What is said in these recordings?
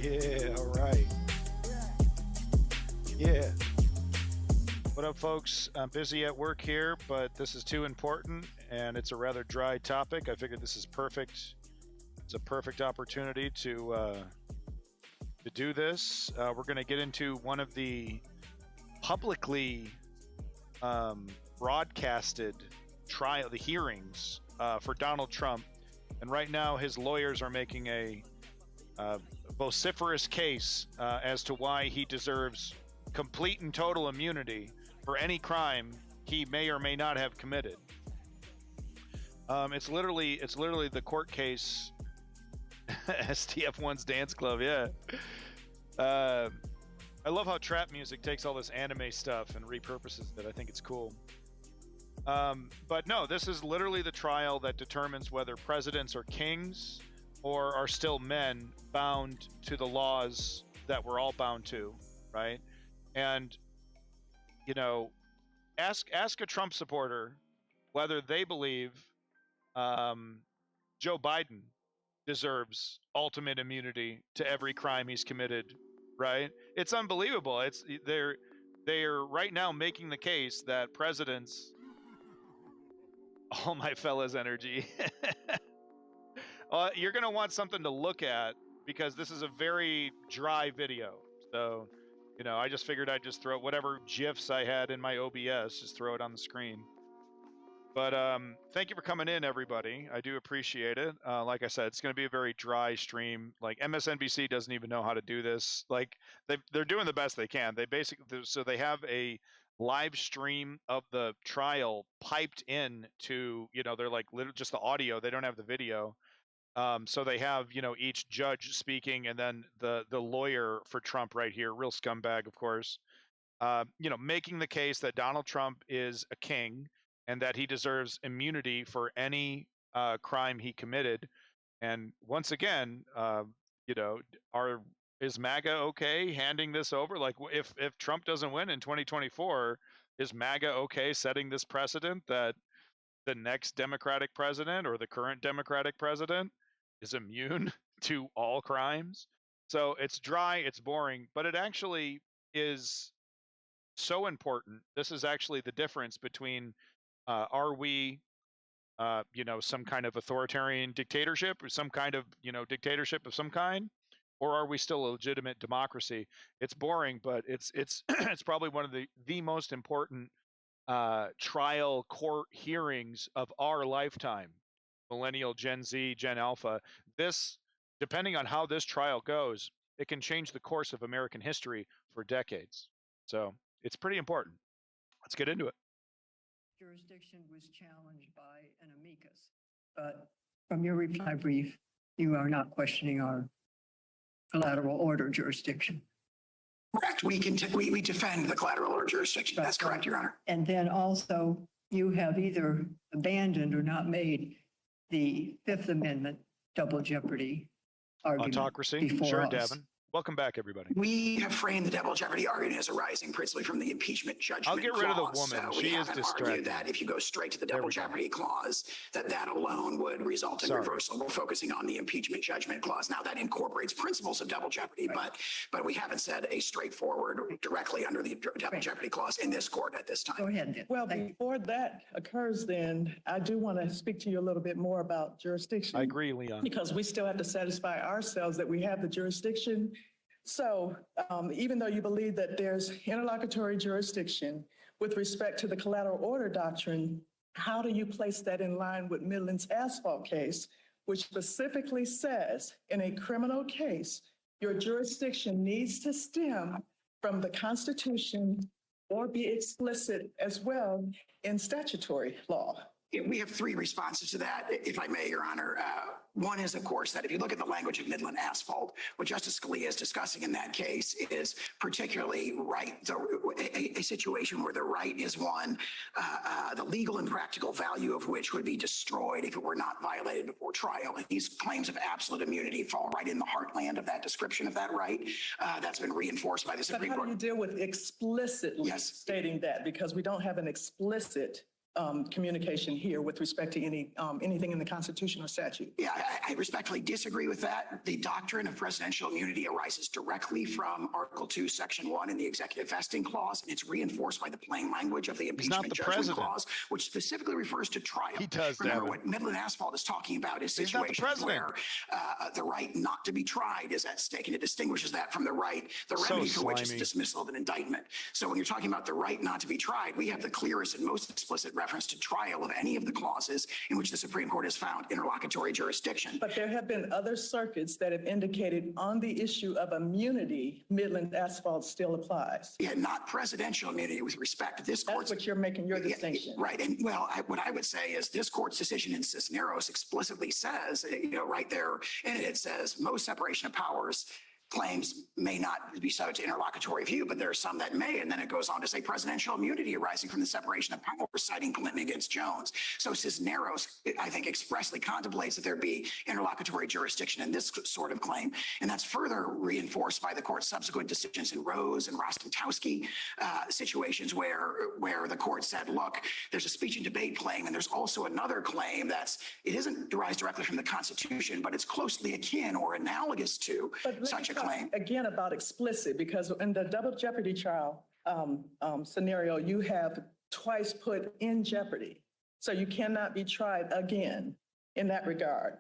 Yeah, all right. Yeah. What up, folks? I'm busy at work here, but this is too important, and it's a rather dry topic. I figured this is perfect. It's a perfect opportunity to do this. We're going to get into one of the publicly broadcasted the hearings for Donald Trump, and right now his lawyers are making a vociferous case as to why he deserves complete and total immunity for any crime he may or may not have committed. It's literally the court case. STF1's Dance Club, yeah. I love how trap music takes all this anime stuff and repurposes it. I think it's cool. But no, this is literally the trial that determines whether presidents are kings or are still men bound to the laws that we're all bound to, right? And, you know, ask a Trump supporter whether they believe Joe Biden deserves ultimate immunity to every crime he's committed, right? It's unbelievable. They're right now making the case that presidents, all my fellas energy, you're going to want something to look at because this is a very dry video. So, I just figured I'd just throw whatever GIFs I had in my OBS, just throw it on the screen. But thank you for coming in, everybody. I do appreciate it. Like I said, it's going to be a very dry stream. Like MSNBC doesn't even know how to do this. Like they're doing the best they can. They have a live stream of the trial piped in to, they're like literally just the audio. They don't have the video. So they have, each judge speaking and then the lawyer for Trump right here, real scumbag, of course, making the case that Donald Trump is a king and that he deserves immunity for any crime he committed. And once again, is MAGA okay handing this over? Like, if Trump doesn't win in 2024, is MAGA okay setting this precedent that the next Democratic president or the current Democratic president is immune to all crimes? So it's dry, it's boring, but it actually is so important. This is actually the difference between are we some kind of authoritarian dictatorship or some kind of dictatorship of some kind, or are we still a legitimate democracy? It's boring, but it's it's probably one of the most important trial court hearings of our lifetime. Millennial, Gen Z, Gen Alpha. This, depending on how this trial goes, it can change the course of American history for decades. So it's pretty important. Let's get into it. Jurisdiction was challenged by an amicus, but from your reply brief, you are not questioning our collateral order jurisdiction. Correct. We defend the collateral order jurisdiction. That's correct, Your Honor. And then also, you have either abandoned or not made the Fifth Amendment double jeopardy argument. Autocracy. Sure, Davin. Welcome back, everybody. We have framed the double jeopardy argument as arising principally from the impeachment judgment. I'll get rid of the woman. So she is distracted. That if you go straight to the double jeopardy clause, that alone would result in reversal. We're focusing on the impeachment judgment clause. Now that incorporates principles of double jeopardy, right. but we haven't said a straightforward directly under the double jeopardy clause in this court at this time. Go ahead, Dan. Well, before that occurs, then I do want to speak to you a little bit more about jurisdiction. I agree, Leon. Because we still have to satisfy ourselves that we have the jurisdiction. So even though you believe that there's interlocutory jurisdiction with respect to the collateral order doctrine, how do you place that in line with Midland's asphalt case, which specifically says in a criminal case, your jurisdiction needs to stem from the Constitution or be explicit as well in statutory law? We have three responses to that, if I may, Your Honor. One is, of course, that if you look at the language of Midland asphalt, what Justice Scalia is discussing in that case is particularly a situation where the right is one, the legal and practical value of which would be destroyed if it were not violated before trial. And these claims of absolute immunity fall right in the heartland of that description of that right. That's been reinforced by the Supreme Court. But how do you deal with explicitly stating that? Because we don't have an explicit communication here with respect to anything in the Constitution or statute. Yeah, I respectfully disagree with that. The doctrine of presidential immunity arises directly from Article 2, Section 1 in the Executive Vesting Clause, and it's reinforced by the plain language of the Impeachment the Judgment president. Clause, which specifically refers to trial. He does, Remember, Devin. what Midland Asphalt is talking about is He's not the situations president. where the right not to be tried is at stake, and it distinguishes that from the right, the So remedy for which is slimy. dismissal of an indictment. So when you're talking about the right not to be tried, we have the clearest and most explicit reference to trial of any of the clauses in which the Supreme Court has found interlocutory jurisdiction. But there have been other circuits that have indicated on the issue of immunity, Midland Asphalt still applies. Yeah, not presidential immunity with respect to this That's court's. what you're making your Yeah, distinction. right. And well, what I would say is this court's decision in Cisneros explicitly says, right there in it, it says most separation of powers claims may not be subject to interlocutory review, but there are some that may. And then it goes on to say presidential immunity arising from the separation of powers, citing Clinton against Jones. So Cisneros, I think, expressly contemplates that there be interlocutory jurisdiction in this sort of claim. And that's further reinforced by the court's subsequent decisions in Rose and Rostentowski situations where the court said, look, there's a speech and debate claim, and there's also another claim it isn't derived directly from the Constitution, but it's closely akin or analogous to such a claim. Again, about explicit, because in the double jeopardy trial scenario, you have twice put in jeopardy. So you cannot be tried again in that regard.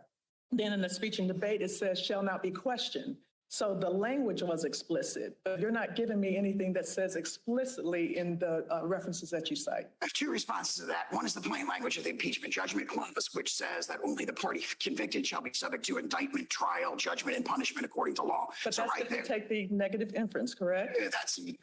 Then in the speech and debate, it says shall not be questioned. So the language was explicit, but you're not giving me anything that says explicitly in the references that you cite. I have two responses to that. One is the plain language of the impeachment judgment clause, which says that only the party convicted shall be subject to indictment, trial, judgment, and punishment according to law. But So that's right if you there, take the negative inference, correct? that's the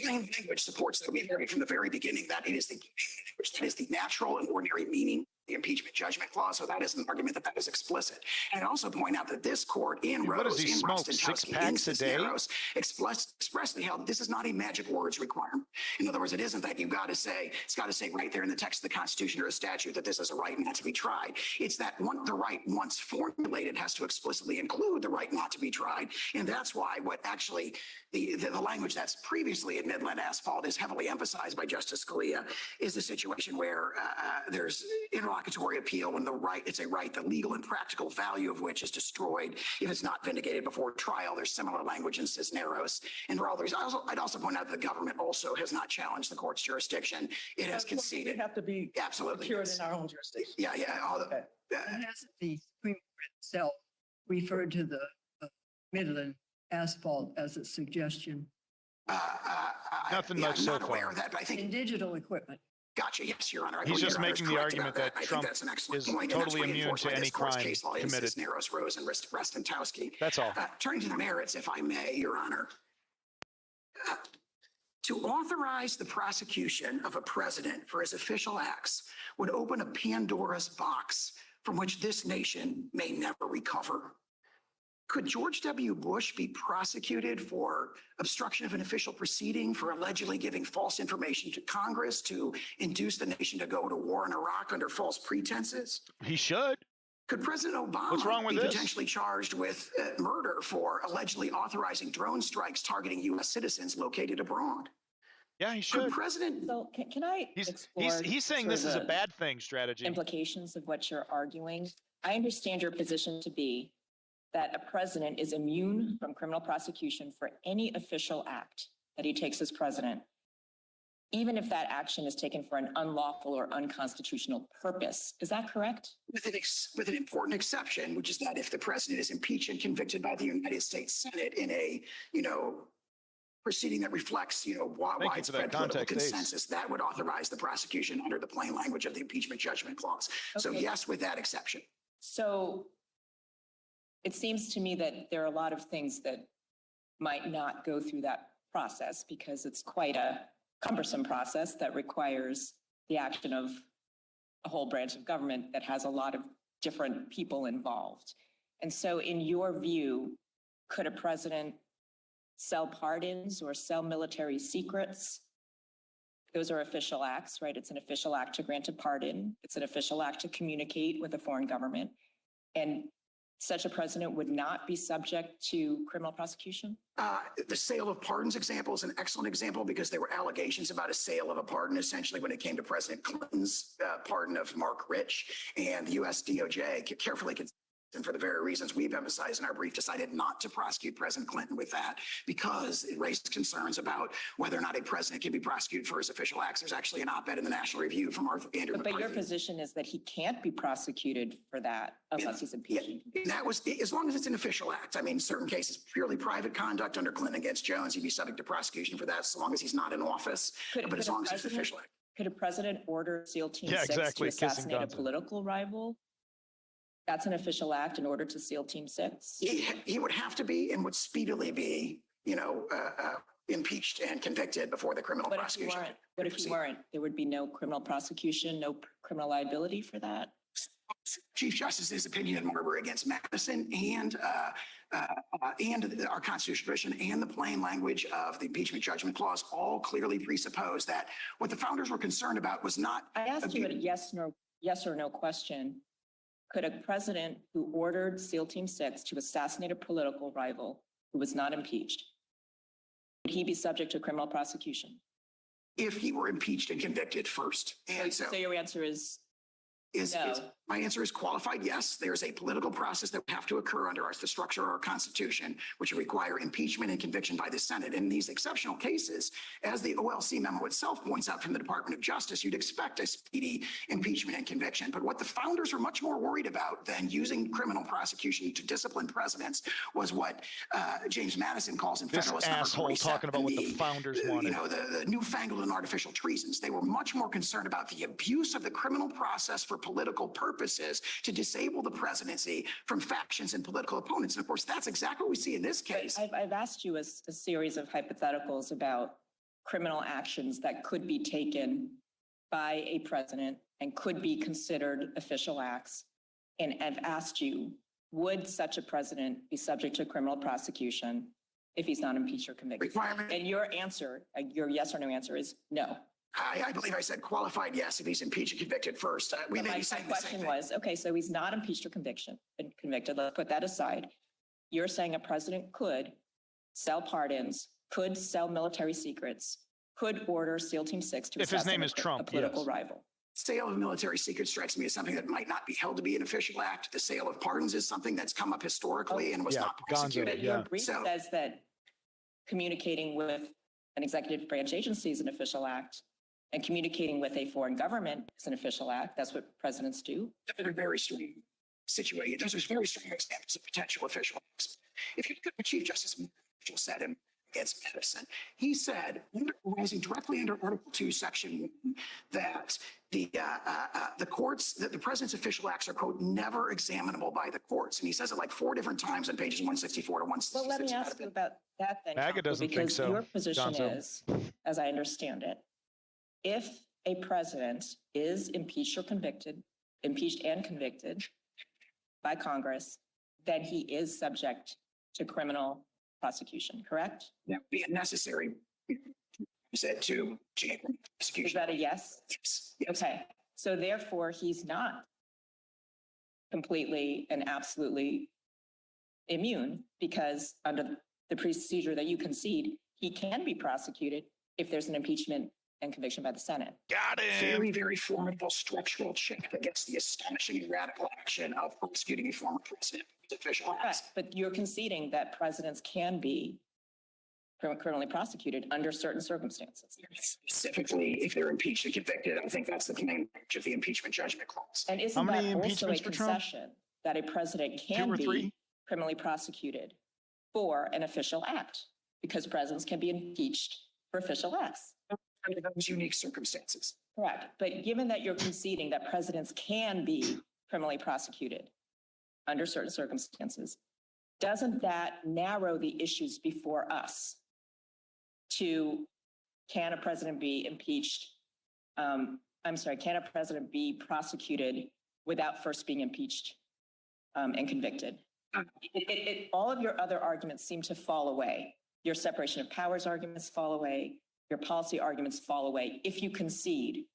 plain language supports that. We've heard from the very beginning that it is the language that is the natural and ordinary meaning. The impeachment judgment clause. So that is an argument that is explicit. And I also point out that this court in What does Rose, he in smoke, 6 Rostentowski, in packs a day? Cisneros, expressly held this is not a magic words requirement. In other words, it isn't that you've got to say, it's got to say right there in the text of the Constitution or a statute that this is a right not to be tried. It's that the right once formulated has to explicitly include the right not to be tried. And that's why what actually the language that's previously in Midland Asphalt is heavily emphasized by Justice Scalia is the situation where there's interlocutory appeal when it's a right, the legal and practical value of which is destroyed if it's not vindicated before trial. There's similar language in Cisneros. And for all those, I'd also point out that the government also has not challenged the court's jurisdiction. It has conceded. We have to be Absolutely. secured yes. in our own jurisdiction. Yeah. Okay. And hasn't the Supreme Court itself referred to the Midland Asphalt as a suggestion Nothing I'm much so not aware far. of that, but I think in digital equipment? Gotcha. Yes, Your Honor. I He's believe just Your Honor is making the correct argument about that I think Trump that's an excellent is point, and that's totally immune reinforced to by any this court's crime case law in committed. Cisneros, Rose, and Rostentowski. That's all. Turning to the merits, if I may, Your Honor. To authorize the prosecution of a president for his official acts would open a Pandora's box from which this nation may never recover. Could George W. Bush be prosecuted for obstruction of an official proceeding for allegedly giving false information to Congress to induce the nation to go to war in Iraq under false pretenses? He should. Could President Obama What's wrong with be this? potentially charged with murder for allegedly authorizing drone strikes targeting U.S. citizens located abroad? Yeah, he Could should. President So can I explore? He's saying sort this of is a the bad thing strategy. implications of what you're arguing? I understand your position to be that a president is immune from criminal prosecution for any official act that he takes as president, even if that action is taken for an unlawful or unconstitutional purpose. Is that correct? with an important exception, which is that if the president is impeached and convicted by the United States Senate in a, proceeding that reflects, widespread political context, Ace. consensus, that would authorize the prosecution under the plain language of the impeachment judgment clause. So Okay. yes, with that exception. So it seems to me that there are a lot of things that might not go through that process because it's quite a cumbersome process that requires the action of a whole branch of government that has a lot of different people involved. And so in your view, could a president sell pardons or sell military secrets? Those are official acts, right? It's an official act to grant a pardon. It's an official act to communicate with a foreign government. And such a president would not be subject to criminal prosecution? The sale of pardons example is an excellent example because there were allegations about a sale of a pardon essentially when it came to President Clinton's pardon of Mark Rich, and the U.S. DOJ carefully and for the very reasons we've emphasized in our brief, decided not to prosecute President Clinton with that because it raised concerns about whether or not a president can be prosecuted for his official acts. There's actually an op-ed in the National Review from Andrew But your McCarthy. position is that he can't be prosecuted for that unless he's impeached. Yeah, that was, as long as it's an official act. I mean, certain cases, purely private conduct under Clinton against Jones, he'd be subject to prosecution for that so long as he's not in office. But as long as it's an official act. Could a president order SEAL Team Yeah, 6 exactly, to kissing assassinate a Johnson. political rival? That's an official act in order to SEAL Team 6? He would have to be and would speedily be, impeached and convicted before the criminal What if he prosecution. weren't? What if he proceed. weren't? There would be no criminal prosecution, no criminal liability for that? Chief Justice's opinion in Marbury against Madison and our constitutional tradition and the plain language of the impeachment judgment clause all clearly presuppose that what the founders were concerned about was not. I asked you a yes or no question. Could a president who ordered SEAL Team 6 to assassinate a political rival who was not impeached, would he be subject to criminal prosecution? If he were impeached and convicted first. And So your answer is no. My answer is qualified yes. There's a political process that would have to occur under the structure of our Constitution, which would require impeachment and conviction by the Senate. In these exceptional cases, as the OLC memo itself points out from the Department of Justice, you'd expect a speedy impeachment and conviction. But what the founders were much more worried about than using criminal prosecution to discipline presidents was what James Madison calls in This Federalist Number asshole 47, talking about what the founders wanted. the newfangled and artificial treasons. They were much more concerned about the abuse of the criminal process for political purposes to disable the presidency from factions and political opponents. And of course, that's exactly what we see in this case. I've asked you a series of hypotheticals about criminal actions that could be taken by a president and could be considered official acts. And I've asked you, would such a president be subject to criminal prosecution if he's not impeached or convicted? Requirement. And your answer, your yes or no answer is no. I believe I said qualified yes if he's impeached and convicted first. We But may my be saying the same question thing. was, okay, so he's not impeached or convicted. Let's put that aside. You're saying a president could sell pardons, could sell military secrets, could order SEAL Team 6 to If his name assassinate is Trump, a political yes. rival. Sale of military secrets strikes me as something that might not be held to be an official act. The sale of pardons is something that's come up historically and was Yeah, not Gonzo, prosecuted. But your Yeah. brief So- says that communicating with an executive branch agency is an official act, and communicating with a foreign government is an official act. That's what presidents do. Those are very strong situations. Those are very strong examples of potential official acts. If you look at what Chief Justice Mitchell said against Madison, he said, rising directly under Article 2, Section 1, that the courts, that the president's official acts are, quote, never examinable by the courts. And he says it like 4 different times on pages 164 to 166. Well, let me ask you about that then. MAGA Counsel, doesn't think because so, your position Gonzo. is, as I understand it, if a president is impeached and convicted by Congress, then he is subject to criminal prosecution, correct? That would be a necessary, said to Is prosecution. that a yes? Yes. Yes. Okay, so therefore he's not completely and absolutely immune because under the procedure that you concede, he can be prosecuted if there's an impeachment and conviction by the Senate. Got him. Very, very formidable structural check against the astonishing and radical action of prosecuting a former president with official Right, acts. but you're conceding that presidents can be criminally prosecuted under certain circumstances. Specifically, if they're impeached and convicted, I think that's the main language of the impeachment judgment clause. And How isn't many that also a impeachments for Trump? concession that a president 2 can or 3? be criminally prosecuted for an official act? Because presidents can be impeached for official acts. Under those unique circumstances. Correct. But given that you're conceding that presidents can be criminally prosecuted under certain circumstances, doesn't that narrow the issues before us to can a president be impeached? Can a president be prosecuted without first being impeached and convicted? All of your other arguments seem to fall away. Your separation of powers arguments fall away. Your policy arguments fall away if you concede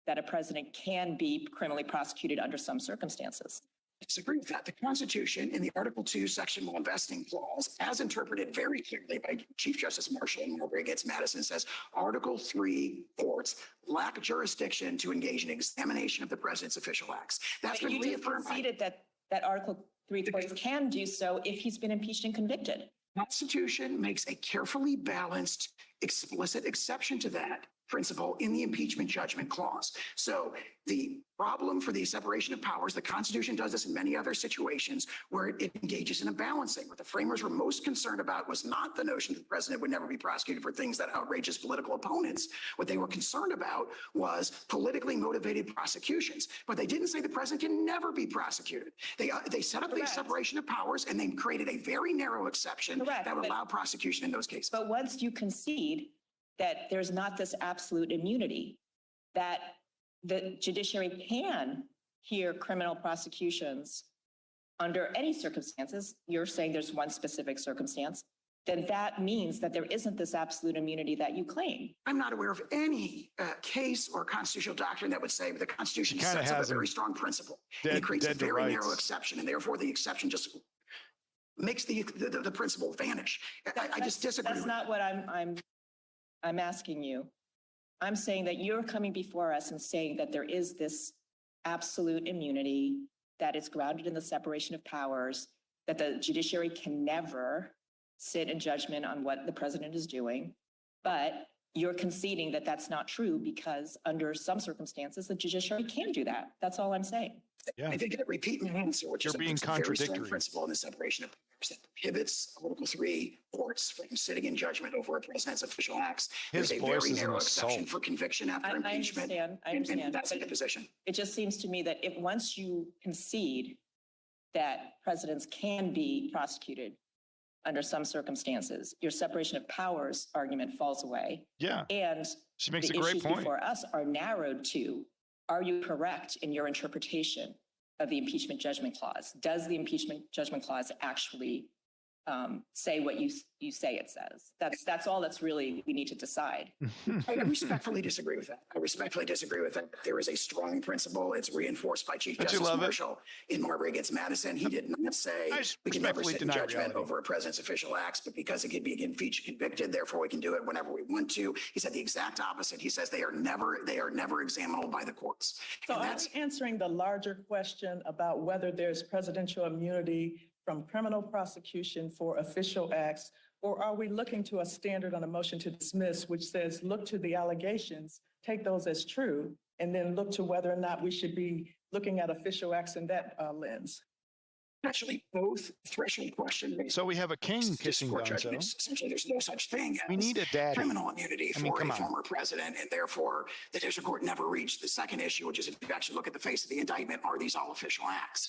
that a president can be criminally prosecuted under some circumstances. disagree with that. The Constitution in the Article 2, Section 1 vesting clause, as interpreted very clearly by Chief Justice Marshall in Marbury against Madison, says Article 3 courts lack jurisdiction to engage in examination of the president's official acts. That's But been you just reaffirmed by conceded that Article 3 courts can do so if he's been impeached and convicted. the Constitution makes a carefully balanced, explicit exception to that principle in the impeachment judgment clause. So the problem for the separation of powers, the Constitution does this in many other situations where it engages in a balancing. What the framers were most concerned about was not the notion that the president would never be prosecuted for things that outrage his political opponents. What they were concerned about was politically motivated prosecutions. But they didn't say the president can never be prosecuted. They set up the Correct. separation of powers and they created a very narrow exception Correct, that would but- allow prosecution in those cases. But once you concede that there's not this absolute immunity, that the judiciary can hear criminal prosecutions under any circumstances, you're saying there's one specific circumstance, then that means that there isn't this absolute immunity that you claim. I'm not aware of any case or constitutional doctrine that would say the Constitution Kinda sets up a has very them strong principle. And dead- it creates a dead to very narrow rights. exception, and therefore the exception just makes the principle vanish. I just disagree That's with not what I'm asking you. I'm saying that you're coming before us and saying that there is this absolute immunity that is grounded in the separation of powers, that the judiciary can never sit in judgment on what the president is doing. But you're conceding that that's not true because under some circumstances, the judiciary can do that. That's all I'm saying. Yeah. I think I repeat my answer, which You're is a being very strong contradictory. principle in the separation of powers that prohibits Article 3 courts from sitting in judgment over a president's official acts. His There's a voice very is an narrow exception assault. for conviction after I impeachment. understand, I and understand. that's a But good position. it just seems to me that if once you concede that presidents can be prosecuted under some circumstances, your separation of powers argument falls away. Yeah, And she makes the a great issues point. before us are narrowed to, are you correct in your interpretation of the impeachment judgment clause? Does the impeachment judgment clause actually say what you say it says? That's all that's really we need to decide. I respectfully disagree with that. I respectfully disagree with that. There is a strong principle. It's reinforced by Chief Don't you Justice love it? Marshall in Marbury against Madison. He did not say I just we can never respectfully sit in deny judgment reality. over a president's official acts, but because it could be impeached and convicted, therefore we can do it whenever we want to. He said the exact opposite. He says they are never examinable by the courts. So And are that's we answering the larger question about whether there's presidential immunity from criminal prosecution for official acts? Or are we looking to a standard on a motion to dismiss, which says, look to the allegations, take those as true, and then look to whether or not we should be looking at official acts in that lens? actually both threshold questions. So we have a king kissing Court Gonzo. judgments. Essentially, there's no such thing We as need a daddy. criminal immunity I mean, for come a on. former president, and therefore the district court never reached the second issue, which is if you actually look at the face of the indictment, are these all official acts?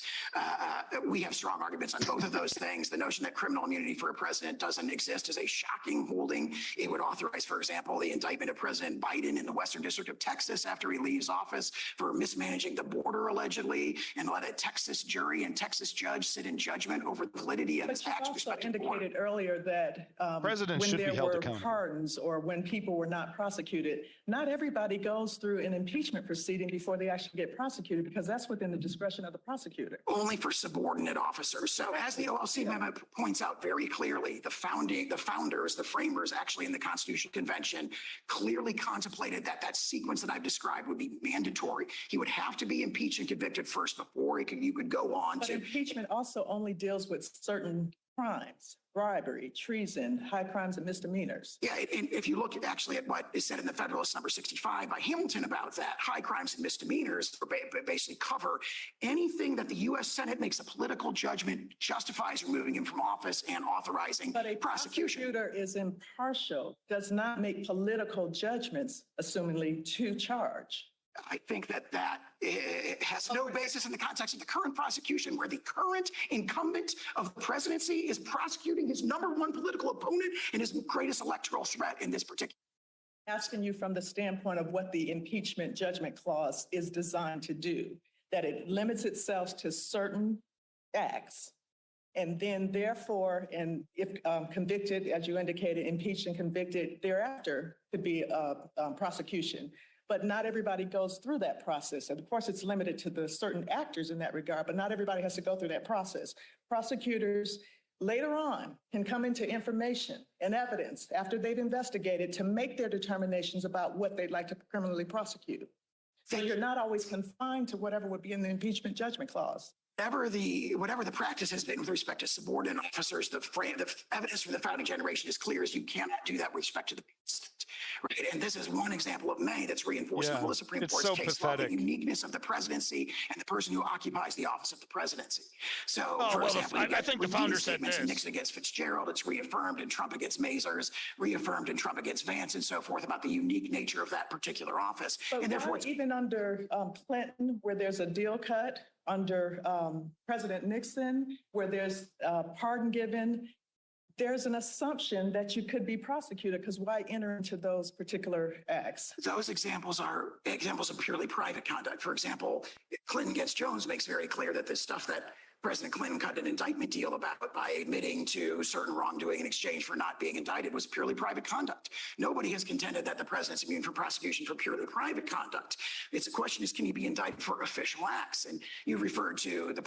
We have strong arguments on both of those things. The notion that criminal immunity for a president doesn't exist is a shocking holding. It would authorize, for example, the indictment of President Biden in the Western District of Texas after he leaves office for mismanaging the border allegedly, and let a Texas jury and Texas judge sit in judgment over the validity of his But you acts. also respective border. indicated earlier that Presidents when should be there held were accountable. pardons or when people were not prosecuted, not everybody goes through an impeachment proceeding before they actually get prosecuted, because that's within the discretion of the prosecutor. Only for subordinate officers. So as the OLC amendment points out very clearly, the founders, the framers actually in the Constitutional Convention clearly contemplated that that sequence that I've described would be mandatory. He would have to be impeached and convicted first before you could go on But to. impeachment also only deals with certain crimes, bribery, treason, high crimes and misdemeanors. Yeah, and if you look actually at what is said in the Federalist number 65 by Hamilton about that, high crimes and misdemeanors basically cover anything that the U.S. Senate makes a political judgment justifies removing him from office and authorizing But a prosecution. prosecutor is impartial, does not make political judgments, assumingly, to charge. I think that has no basis in the context of the current prosecution, where the current incumbent of the presidency is prosecuting his number one political opponent and his greatest electoral threat in this particular. Asking you from the standpoint of what the impeachment judgment clause is designed to do, that it limits itself to certain acts. And then therefore, and if convicted, as you indicated, impeached and convicted thereafter could be prosecution. but not everybody goes through that process. And of course, it's limited to the certain actors in that regard, but not everybody has to go through that process. Prosecutors later on can come into information and evidence after they've investigated to make their determinations about what they'd like to criminally prosecute. So you're not always confined to whatever would be in the impeachment judgment clause. Whatever the practice has been with respect to subordinate officers, the evidence from the founding generation is clear as you cannot do that with respect to the president. Right. And this is one example of many that's reinforcing all the Supreme it's Court's so case law, the pathetic. uniqueness of the presidency and the person who occupies the office of the presidency. So, Oh, for well, example, I you get think the repeated founder said statements in this. Nixon against Fitzgerald, it's reaffirmed in Trump against Mazars, reaffirmed in Trump against Vance and so forth about the unique nature of that particular office. But And therefore, why even under Clinton, where there's a deal cut, under President Nixon, where there's pardon given, there's an assumption that you could be prosecuted, because why enter into those particular acts? those examples are examples of purely private conduct. For example, Clinton against Jones makes very clear that this stuff that President Clinton cut an indictment deal about by admitting to certain wrongdoing in exchange for not being indicted was purely private conduct. Nobody has contended that the president's immune from prosecution for purely private conduct. It's a question is, can you be indicted for official acts? And you referred to the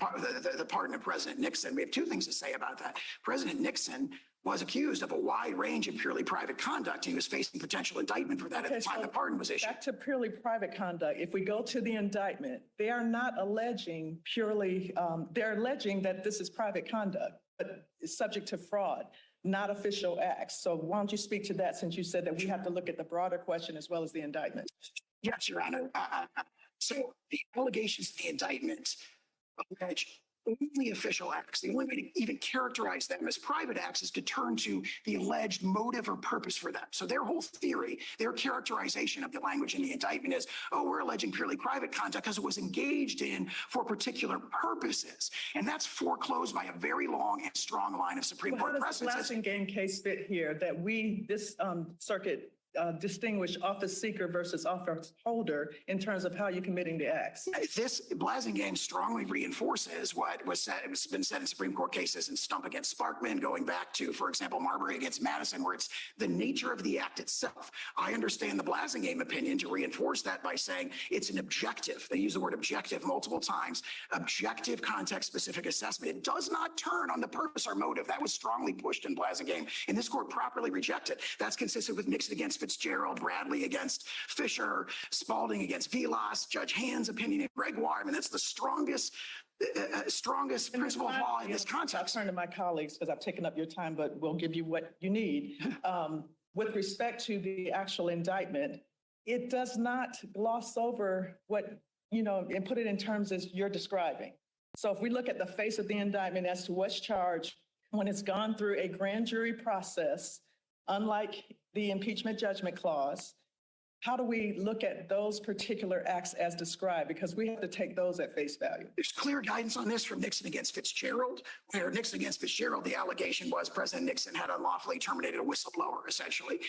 pardon of President Nixon. We have two things to say about that. President Nixon was accused of a wide range of purely private conduct. He was facing potential indictment for that at the time the pardon was issued. Back to purely private conduct. If we go to the indictment, they are not alleging purely, they're alleging that this is private conduct, but it's subject to fraud, not official acts. So why don't you speak to that, since you said that we have to look at the broader question as well as the indictment? Yes, Your Honor. So the allegations in the indictment allege only official acts. The only way to even characterize them as private acts is to turn to the alleged motive or purpose for them. So their whole theory, their characterization of the language in the indictment is, oh, we're alleging purely private conduct because it was engaged in for particular purposes. And that's foreclosed by a very long and strong line of Supreme Well, Court how does the precedents. Blasingame case fit here, that this circuit distinguish office seeker versus office holder in terms of how you're committing the acts? This Blasingame strongly reinforces what was said. It's been said in Supreme Court cases in Stump against Sparkman, going back to, for example, Marbury against Madison, where it's the nature of the act itself. I understand the Blasingame opinion to reinforce that by saying it's an objective. They use the word objective multiple times. Objective, context-specific assessment. It does not turn on the purpose or motive. That was strongly pushed in Blasingame, and this court properly rejected. That's consistent with Nixon against Fitzgerald, Bradley against Fisher, Spalding against Vilas, Judge Hand's opinion in Gregoire. I mean, that's the strongest principle of law in this I'll context. turn to my colleagues because I've taken up your time, but we'll give you what you need. With respect to the actual indictment, it does not gloss over what, and put it in terms as you're describing. So if we look at the face of the indictment as to what's charged, when it's gone through a grand jury process, unlike the impeachment judgment clause, how do we look at those particular acts as described? Because we have to take those at face value. There's clear guidance on this from Nixon against Fitzgerald, where Nixon against Fitzgerald, the allegation was President Nixon had unlawfully terminated a whistleblower, essentially.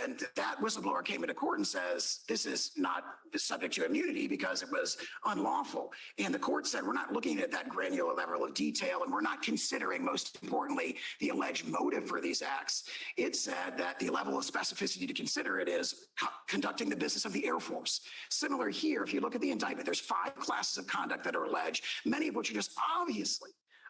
And that whistleblower came into court and says, this is not subject to immunity because it was unlawful. And the court said, we're not looking at that granular level of detail, and we're not considering, most importantly, the alleged motive for these acts. It said that the level of specificity to consider it is conducting the business of the Air Force. Similar here, if you look at the indictment, there's 5 classes of conduct that are alleged, many of which are just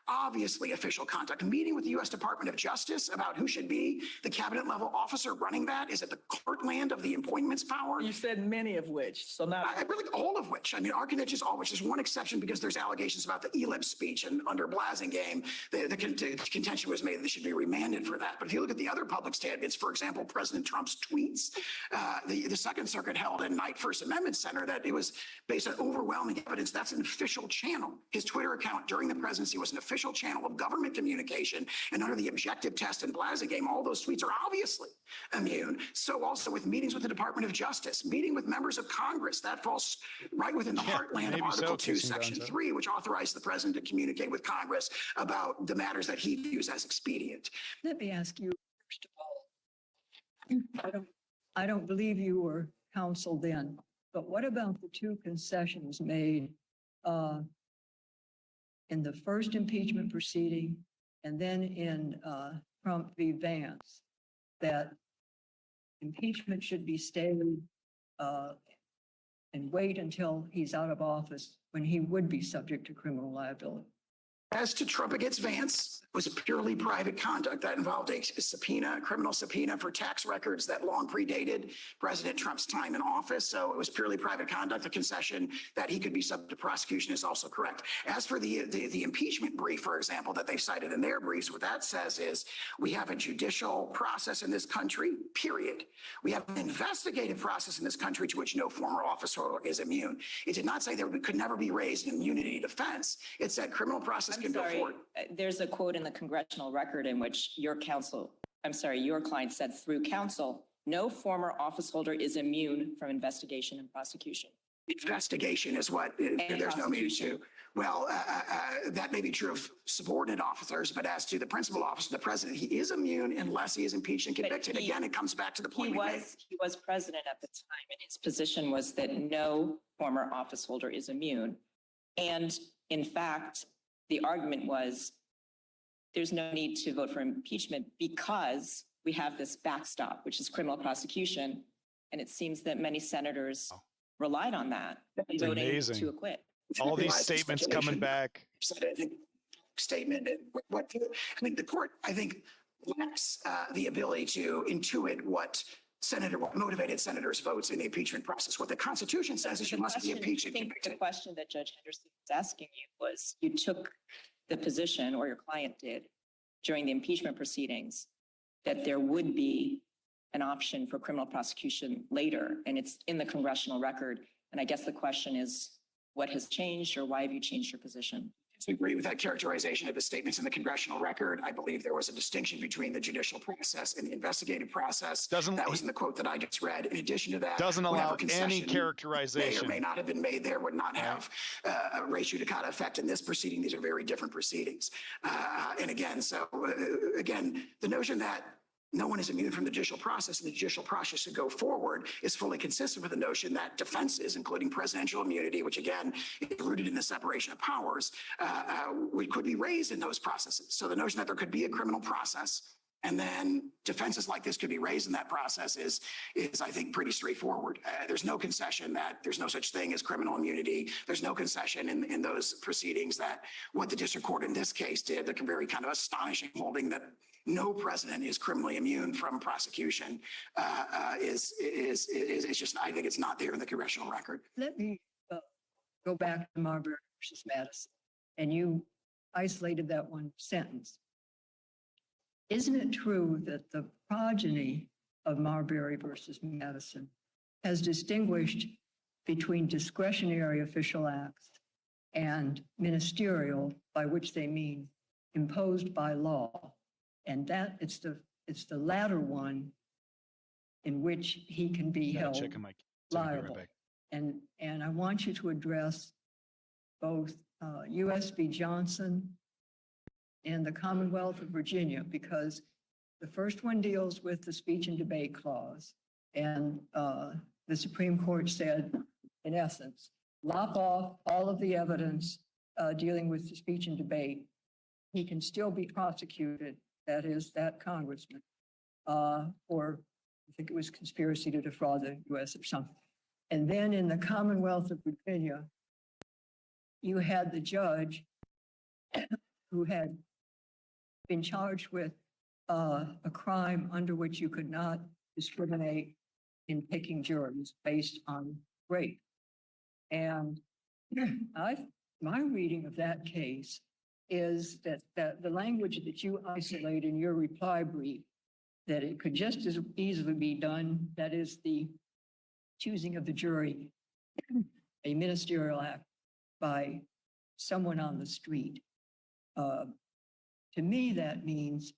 obviously official conduct. A meeting with the U.S. Department of Justice about who should be the cabinet level officer running that. Is it the heartland of the appointments power? You said many of which, so not. Really all of which. I mean, Arcanich is all which. There's one exception because there's allegations about the Elib speech, and under Blasingame, the contention was made that they should be remanded for that. But if you look at the other public statements, for example, President Trump's tweets, the Second Circuit held in Knight First Amendment Center that it was based on overwhelming evidence. That's an official channel. His Twitter account during the presidency was an official channel of government communication, and under the objective test in Blasingame, all those tweets are obviously immune. So also with meetings with the Department of Justice, meeting with members of Congress, that falls right within the heartland of Article 2, Section 3, which authorized the president to communicate with Congress about the matters that he views as expedient. Let me ask you, first of all, I don't believe you were counsel then, but what about the 2 concessions made in the first impeachment proceeding and then in Trump v. Vance, that impeachment should be stayed wait until he's out of office when he would be subject to criminal liability? As to Trump against Vance, it was a purely private conduct that involved a subpoena, a criminal subpoena for tax records that long predated President Trump's time in office. So it was purely private conduct. The concession that he could be subject to prosecution is also correct. As for the impeachment brief, for example, that they cited in their briefs, what that says is we have a judicial process in this country, period. We have an investigative process in this country to which no former officer is immune. It did not say there could never be raised an immunity defense. It said criminal process I'm can go sorry, forward. there's a quote in the congressional record in which your client said through counsel, no former office holder is immune from investigation and prosecution. Investigation is what there's no immunity to. Well, that may be true of subordinate officers, but as to the principal officer, the president, he is immune unless he is impeached and convicted. Again, it comes back to the point we made. He was president at the time, and his position was that no former office holder is immune. And in fact, the argument was there's no need to vote for impeachment because we have this backstop, which is criminal prosecution. And it seems that many senators relied on that in voting amazing. to acquit. All these statements coming back. I think statement. What I mean, the court, I think, lacks the ability to intuit what motivated senators' votes in the impeachment process. What the Constitution says is you must be impeached and I think convicted. the question that Judge Henderson was asking you was, you took the position, or your client did, during the impeachment proceedings, that there would be an option for criminal prosecution later, and it's in the congressional record. And I guess the question is, what has changed, or why have you changed your position? I agree with that characterization of the statements in the congressional record. I believe there was a distinction between the judicial process and the investigative process. That was in the quote that I just read. In addition to that, doesn't allow any may or characterization. may not have been made there would not have a res judicata effect in this proceeding. These are very different proceedings. And again, the notion that no one is immune from the judicial process and the judicial process should go forward is fully consistent with the notion that defenses, including presidential immunity, which again is rooted in the separation of powers, could be raised in those processes. So the notion that there could be a criminal process and then defenses like this could be raised in that process is I think, pretty straightforward. There's no concession that there's no such thing as criminal immunity. There's no concession in those proceedings that what the district court in this case did, the very kind of astonishing holding that no president is criminally immune from prosecution is just, I think it's not there in the congressional record. Let me go back to Marbury versus Madison, and you isolated that one sentence. Isn't it true that the progeny of Marbury versus Madison has distinguished between discretionary official acts and ministerial, by which they mean imposed by law? And that it's the latter one in which he can be held liable. And I want you to address both U.S. v. Johnson and the Commonwealth of Virginia, because the first one deals with the speech and debate clause. And the Supreme Court said, in essence, lop off all of the evidence dealing with the speech and debate. He can still be prosecuted, that is, that congressman, or I think it was conspiracy to defraud the U.S. or something. And then in the Commonwealth of Virginia, you had the judge who had been charged with a crime under which you could not discriminate in picking juries based on race. And my reading of that case is that the language that you isolate in your reply brief, that it could just as easily be done, that is the choosing of the jury, a ministerial act by someone on the street. To me, that means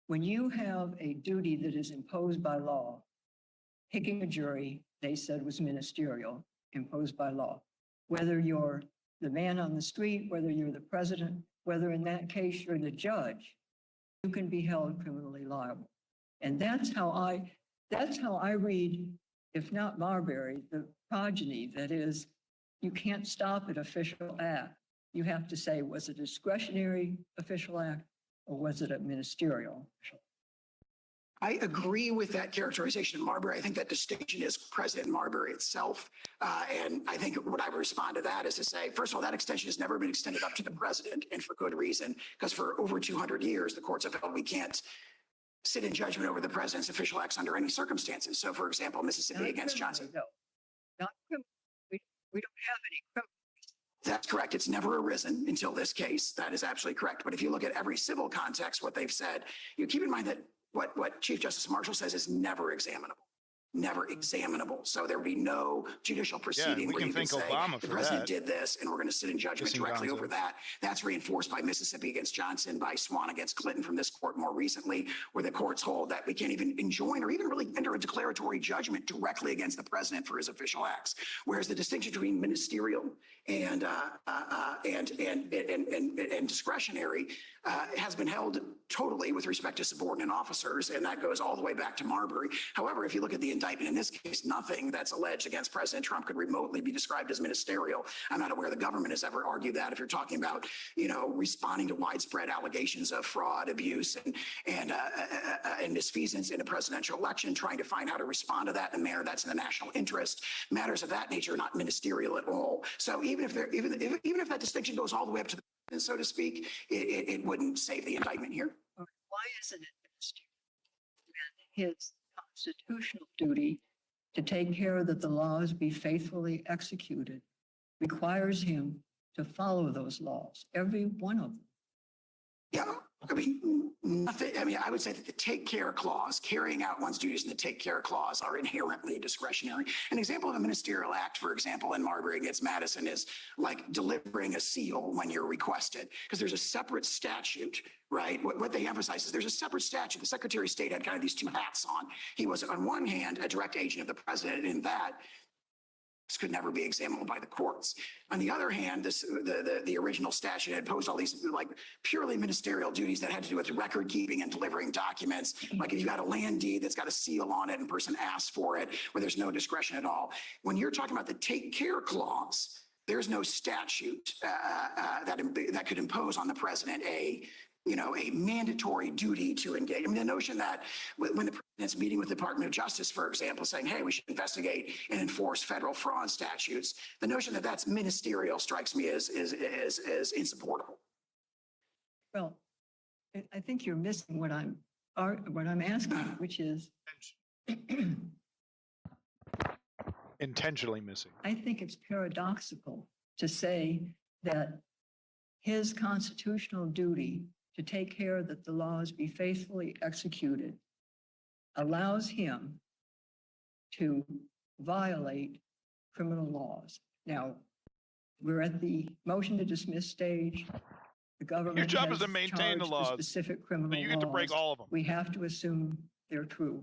when you have a duty that is imposed by law, picking a jury, they said was ministerial, imposed by law. Whether you're the man on the street, whether you're the president, whether in that case you're the judge, you can be held criminally liable. And that's how I read, if not Marbury, the progeny. That is, you can't stop at official act. You have to say, was it a discretionary official act or was it a ministerial official? I agree with that characterization of Marbury. I think that distinction is present in Marbury itself. And I think what I would respond to that is to say, first of all, that extension has never been extended up to the president, and for good reason, because for over 200 years, the courts have held we can't sit in judgment over the president's official acts under any circumstances. So, for example, Mississippi Not against criminally, Johnson. though. Not criminal. We don't have any criminal. That's correct. It's never arisen until this case. That is absolutely correct. But if you look at every civil context, what they've said, you keep in mind that what Chief Justice Marshall says is never examinable. Never examinable. So there would be no judicial proceeding we where can you can thank say Obama the for president that. did this and we're going to sit in judgment Kissing directly Gonzo. over that. That's reinforced by Mississippi against Johnson, by Swan against Clinton from this court more recently, where the courts hold that we can't even enjoin or even really enter a declaratory judgment directly against the president for his official acts. Whereas the distinction between ministerial and discretionary has been held totally with respect to subordinate officers, and that goes all the way back to Marbury. However, if you look at the indictment in this case, nothing that's alleged against President Trump could remotely be described as ministerial. I'm not aware the government has ever argued that. If you're talking about, responding to widespread allegations of fraud, abuse, and misfeasance in a presidential election, trying to find how to respond to that in a manner that's in the national interest, matters of that nature are not ministerial at all. So even if that distinction goes all the way up to the president, so to speak, it wouldn't save the indictment here. Why isn't it ministerial when his constitutional duty to take care that the laws be faithfully executed requires him to follow those laws, every one of them? Yeah, I mean, nothing. I mean, I would say that the take care clause, carrying out one's duties in the take care clause, are inherently discretionary. An example of a ministerial act, for example, in Marbury against Madison, is like delivering a seal when you're requested, because there's a separate statute, right? What they emphasize is there's a separate statute. The Secretary of State had kind of these two hats on. He was, on one hand, a direct agent of the president, and in that, this could never be examined by the courts. On the other hand, the original statute had imposed all these like purely ministerial duties that had to do with record keeping and delivering documents. Like if you got a land deed that's got a seal on it and person asks for it, where there's no discretion at all. When you're talking about the take care clause, there's no statute that could impose on the president a mandatory duty to engage. I mean, the notion that when the president's meeting with the Department of Justice, for example, saying, hey, we should investigate and enforce federal fraud statutes, the notion that that's ministerial strikes me as insupportable. Well, I think you're missing what I'm asking, which is, Intentionally missing. I think it's paradoxical to say that his constitutional duty to take care that the laws be faithfully executed allows him to violate criminal laws. Now, we're at the motion to dismiss stage. The government Your job is has to maintain the charged laws, specific criminal but you get to break laws. all of them. We have to assume they're true.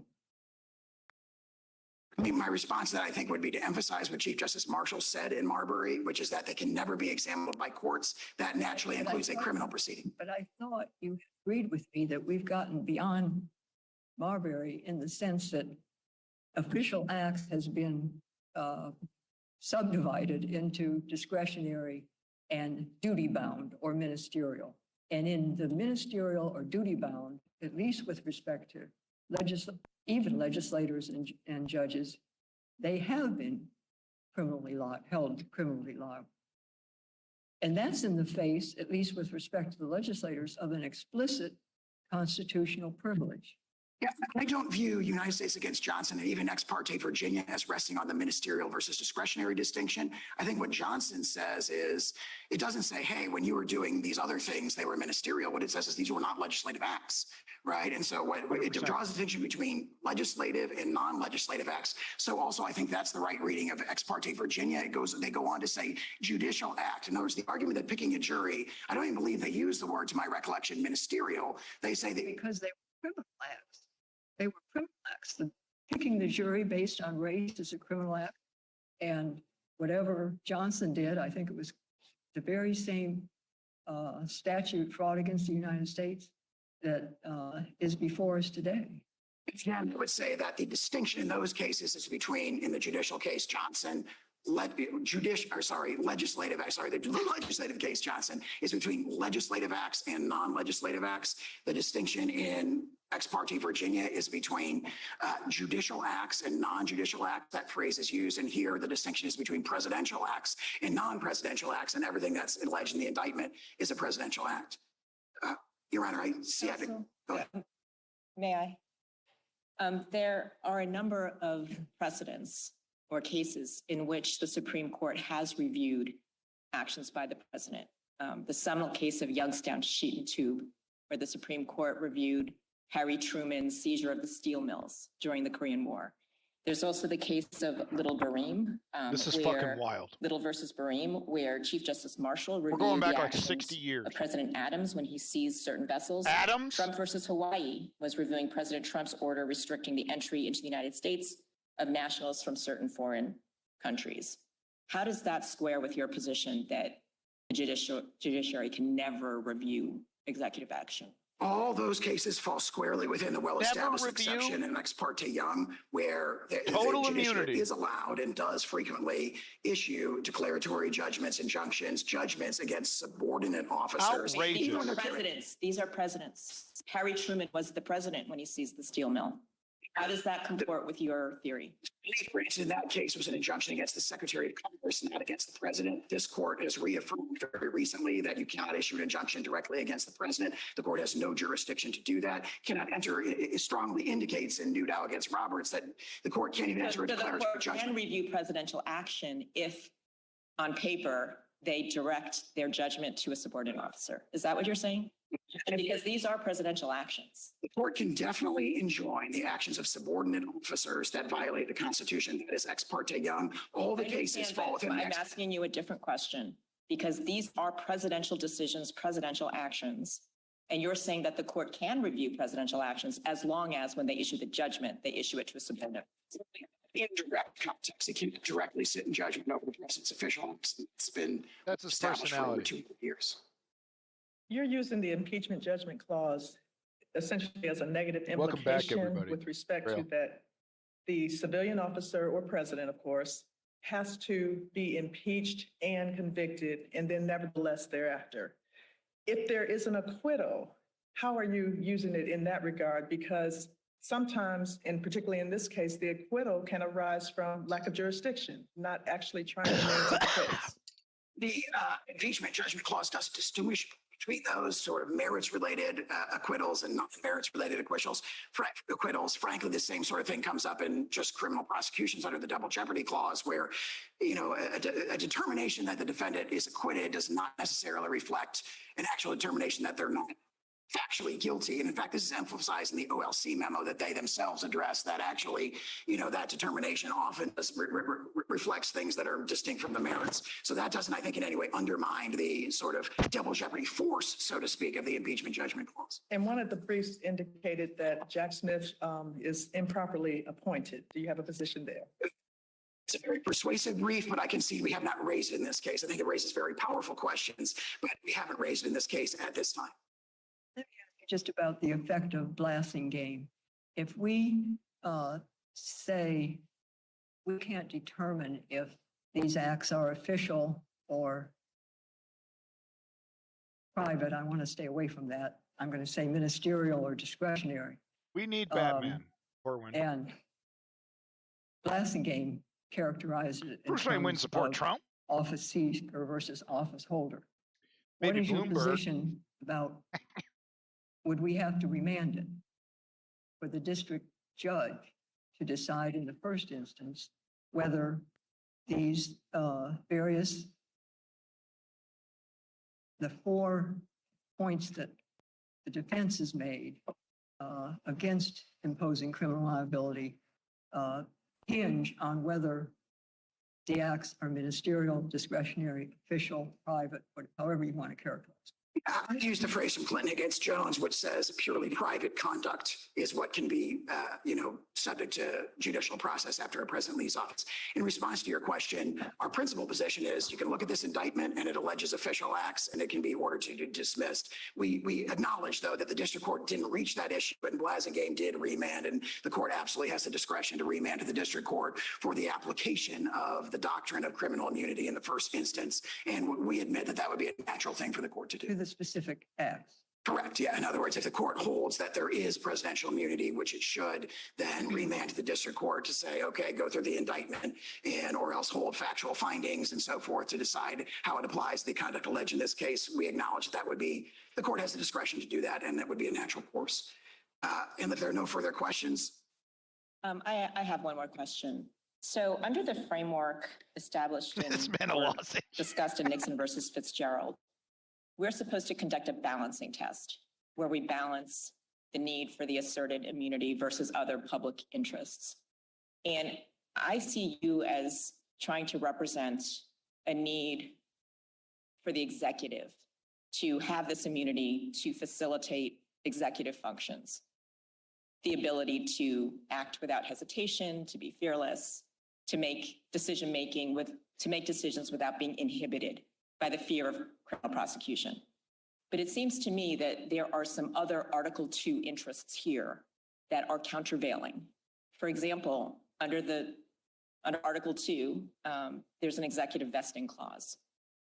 I mean, my response to that, I think, would be to emphasize what Chief Justice Marshall said in Marbury, which is that they can never be examined by courts. That naturally includes a criminal proceeding. But I thought you agreed with me that we've gotten beyond Marbury in the sense that official acts has been subdivided into discretionary and duty bound or ministerial. And in the ministerial or duty bound, at least with respect to even legislators and judges, they have been held criminally liable. And that's in the face, at least with respect to the legislators, of an explicit constitutional privilege. Yeah, I don't view United States against Johnson and even ex parte Virginia as resting on the ministerial versus discretionary distinction. I think what Johnson says is, it doesn't say, hey, when you were doing these other things, they were ministerial. What it says is these were not legislative acts, right? And so it draws a distinction between legislative and non-legislative acts. So also, I think that's the right reading of ex parte Virginia. They go on to say judicial act. In other words, the argument that picking a jury, I don't even believe they use the word, to my recollection, ministerial. They say that because they were criminal acts. They were criminal acts. Picking the jury based on race is a criminal act. And whatever Johnson did, I think it was the very same statute, fraud against the United States, that is before us today. Again, I would say that the distinction in those cases is between, in the judicial case, Johnson, the legislative case, Johnson, is between legislative acts and non-legislative acts. The distinction in Ex parte Virginia is between judicial acts and non-judicial acts. That phrase is used. And here, the distinction is between presidential acts and non-presidential acts. And everything that's alleged in the indictment is a presidential act. Your Honor, I see. Go ahead. May I? There are a number of precedents or cases in which the Supreme Court has reviewed actions by the president. The seminal case of Youngstown Sheet and Tube, where the Supreme Court reviewed Harry Truman's seizure of the steel mills during the Korean War. There's also the case of Little Bareem. This is fucking wild. Little versus Bareem, where Chief Justice Marshall reviewed We're going back the like actions 60 years. of President Adams when he seized certain vessels. Adams? Trump versus Hawaii was reviewing President Trump's order restricting the entry into the United States of nationals from certain foreign countries. How does that square with your position that the judiciary can never review executive action? All those cases fall squarely within the well-established exception in Ex parte Young, where the judiciary is allowed and does frequently issue declaratory judgments, injunctions, judgments against subordinate officers. Outrageous. These are presidents. Harry Truman was the president when he seized the steel mill. How does that comport with your theory? In that case was an injunction against the Secretary of Congress, not against the president. This court has reaffirmed very recently that you cannot issue an injunction directly against the president. The court has no jurisdiction to do that. Cannot enter. It strongly indicates in Newdow against Roberts that the court can't even enter a declaratory judgment. The court can review presidential action if, on paper, they direct their judgment to a subordinate officer. Is that what you're saying? Because these are presidential actions. The court can definitely enjoin the actions of subordinate officers that violate the Constitution. That is Ex parte Young. All the cases fall within. I'm asking you a different question because these are presidential decisions, presidential actions. And you're saying that the court can review presidential actions as long as when they issue the judgment, they issue it to a subordinate. In direct context, it can directly sit in judgment over the president's official acts. It's been That's his established for over personality. 2 years. You're using the impeachment judgment clause essentially as a negative Welcome back, implication everybody. with respect Real. to that the civilian officer or president, of course, has to be impeached and convicted and then nevertheless thereafter. If there is an acquittal, how are you using it in that regard? Because sometimes, and particularly in this case, the acquittal can arise from lack of jurisdiction, not actually trying to maintain the case. The impeachment judgment clause doesn't distinguish between those sort of merits-related acquittals and non-merits-related acquittals. Frankly, the same sort of thing comes up in just criminal prosecutions under the double jeopardy clause, where, you know, a determination that the defendant is acquitted does not necessarily reflect an actual determination that they're not factually guilty. And in fact, this is emphasized in the OLC memo that they themselves address, that actually, you know, that determination often reflects things that are distinct from the merits. So that doesn't, I think, in any way undermine the sort of double jeopardy force, so to speak, of the impeachment judgment clause. And one of the briefs indicated that Jack Smith is improperly appointed. Do you have a position there? It's a very persuasive brief, but I can see we have not raised it in this case. I think it raises very powerful questions, but we haven't raised it in this case at this time. Just about the effect of Blasingame. If we say we can't determine if these acts are official or private, I want to stay away from that. I'm going to say ministerial or discretionary. We need Batman. Corwin. And Blasingame characterized it in Bruce Wayne wouldn't terms support of Trump. office seeker versus office holder. Maybe What is your Bloomberg. position about, would we have to remand it for the district judge to decide in the first instance whether these various, the 4 points that the defense has made against imposing criminal liability hinge on whether the acts are ministerial, discretionary, official, private, however you want to characterize. I used a phrase from Clinton against Jones, which says purely private conduct is what can be, subject to judicial process after a president leaves office. In response to your question, our principal position is you can look at this indictment and it alleges official acts and it can be ordered to be dismissed. We acknowledge, though, that the district court didn't reach that issue, and Blasingame did remand, and the court absolutely has the discretion to remand to the district court for the application of the doctrine of criminal immunity in the first instance. And we admit that that would be a natural thing for the court to do. To the specific acts. Correct. Yeah. In other words, if the court holds that there is presidential immunity, which it should, then remand to the district court to say, okay, go through the indictment and or else hold factual findings and so forth to decide how it applies to the conduct alleged in this case. We acknowledge that would be, the court has the discretion to do that, and that would be a natural course. And if there are no further questions. I have one more question. So under the framework established in, This man a or lozenge. discussed in Nixon versus Fitzgerald, we're supposed to conduct a balancing test where we balance the need for the asserted immunity versus other public interests. And I see you as trying to represent a need for the executive to have this immunity to facilitate executive functions, the ability to act without hesitation, to be fearless, to make to make decisions without being inhibited by the fear of criminal prosecution. But it seems to me that there are some other Article 2 interests here that are countervailing. For example, under Article 2, there's an executive vesting clause.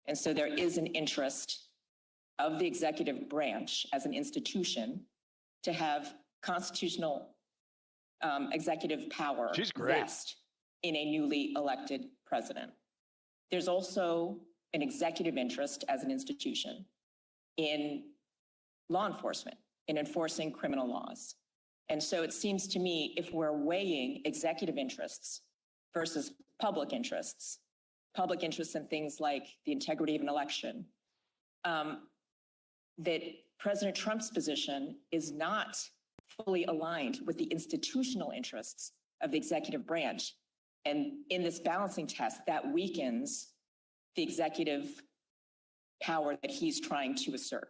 And so there is an interest of the executive branch as an institution to have constitutional executive power She's great. vest in a newly elected president. There's also an executive interest as an institution in law enforcement, in enforcing criminal laws. And so it seems to me, if we're weighing executive interests versus public interests in things like the integrity of an election, that President Trump's position is not fully aligned with the institutional interests of the executive branch. And in this balancing test, that weakens the executive power that he's trying to assert.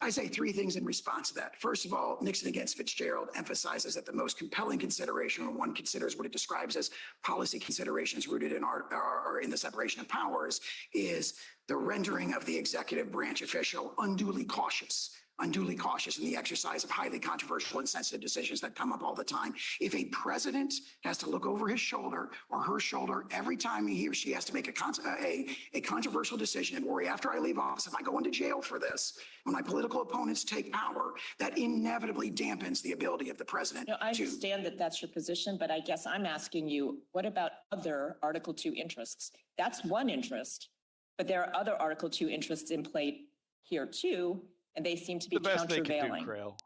I say three things in response to that. First of all, Nixon against Fitzgerald emphasizes that the most compelling consideration when one considers what it describes as policy considerations rooted in or in the separation of powers is the rendering of the executive branch official unduly cautious in the exercise of highly controversial and sensitive decisions that come up all the time. If a president has to look over his shoulder or her shoulder every time he or she has to make a controversial decision and worry, after I leave office, if I go into jail for this, when my political opponents take power, that inevitably dampens the ability of the president. No, I understand that that's your position, but I guess I'm asking you, what about other Article 2 interests? That's one interest, but there are other Article 2 interests in play here too, and they seem to be The best they countervailing. can do, Crail.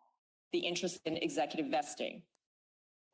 The interest in executive vesting,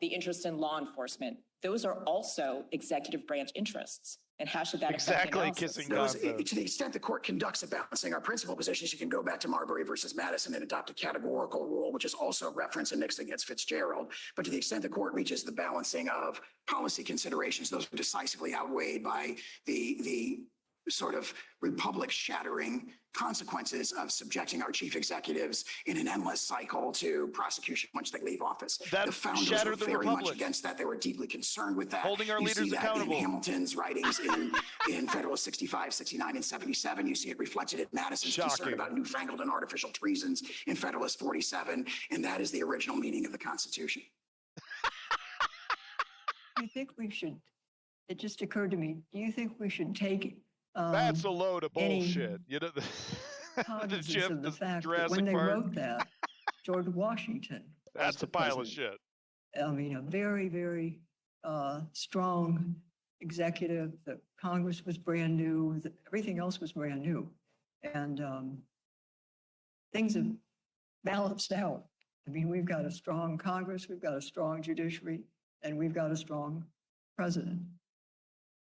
the interest in law enforcement, those are also executive branch interests. And how should that affect the Exactly, analysis? kissing Those, Gonzo. to the extent the court conducts a balancing, our principal positions, you can go back to Marbury versus Madison and adopt a categorical rule, which is also referenced in Nixon against Fitzgerald. But to the extent the court reaches the balancing of policy considerations, those are decisively outweighed by the sort of republic-shattering consequences of subjecting our chief executives in an endless cycle to prosecution once they leave office. That the founders shattered were the very much republic. against that. They were deeply concerned with that. Holding our You leaders see that accountable. in Hamilton's writings in Federalist 65, 69, and 77. You see it reflected in Madison's concern Shocking. about newfangled and artificial treasons in Federalist 47. And that is the original meaning of the Constitution. I think we should, it just occurred to me, do you think we should take That's a load of any bullshit. You know, the cognizance Jim, of the the fact that Jurassic when they Park. wrote that, George Washington was That's the a pile of president. shit. I mean, a very, very strong executive. The Congress was brand new. Everything else was brand new. And things have balanced out. I mean, we've got a strong Congress, we've got a strong judiciary, and we've got a strong president.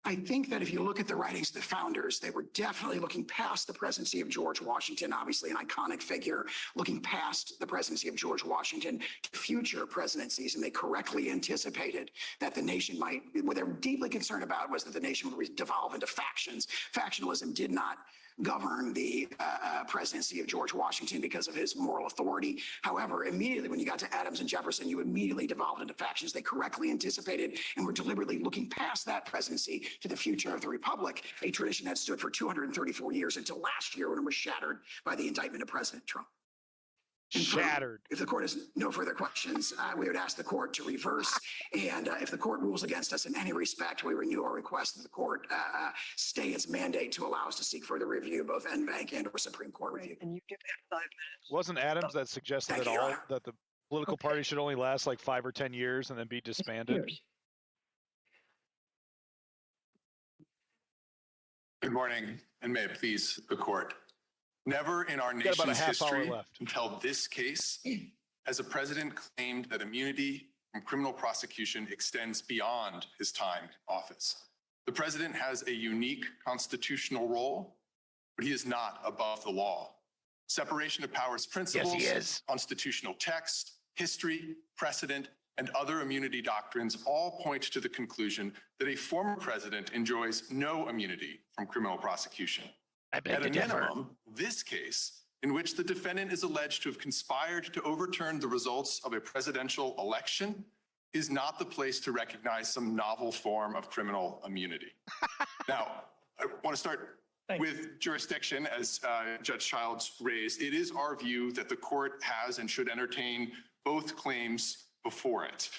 I think that if you look at the writings of the founders, they were definitely looking past the presidency of George Washington, obviously an iconic figure, looking past the presidency of George Washington to future presidencies. And they correctly anticipated that the nation what they were deeply concerned about was that the nation would devolve into factions. Factionalism did not govern the presidency of George Washington because of his moral authority. However, immediately when you got to Adams and Jefferson, you immediately devolved into factions. They correctly anticipated and were deliberately looking past that presidency to the future of the republic, a tradition that stood for 234 years until last year when it was shattered by the indictment of President Trump. Shattered. If the court has no further questions, we would ask the court to reverse. And if the court rules against us in any respect, we renew our request that the court stay its mandate to allow us to seek further review, both en banc and or Supreme Court review. And you do have 5 minutes. Wasn't Adams that suggested Thank that you, Your all Honor. that the political Okay. party should only last like 5 or 10 years and then be disbanded? Years. Good morning, and may it please the court. Never in our Got about a nation's half hour history left. until this case has a president claimed that immunity from criminal prosecution extends beyond his time in office. The president has a unique constitutional role, but he is not above the law. Separation of powers principles, is. constitutional text, history, precedent, and other immunity doctrines all point to the conclusion that a former president enjoys no immunity from criminal prosecution. At a minimum, this case, in which the defendant is alleged to have conspired to overturn the results of a presidential election, is not the place to recognize some novel form of criminal immunity. Now, I want to start Thank you. with jurisdiction, as Judge Childs raised. It is our view that the court has and should entertain both claims before it.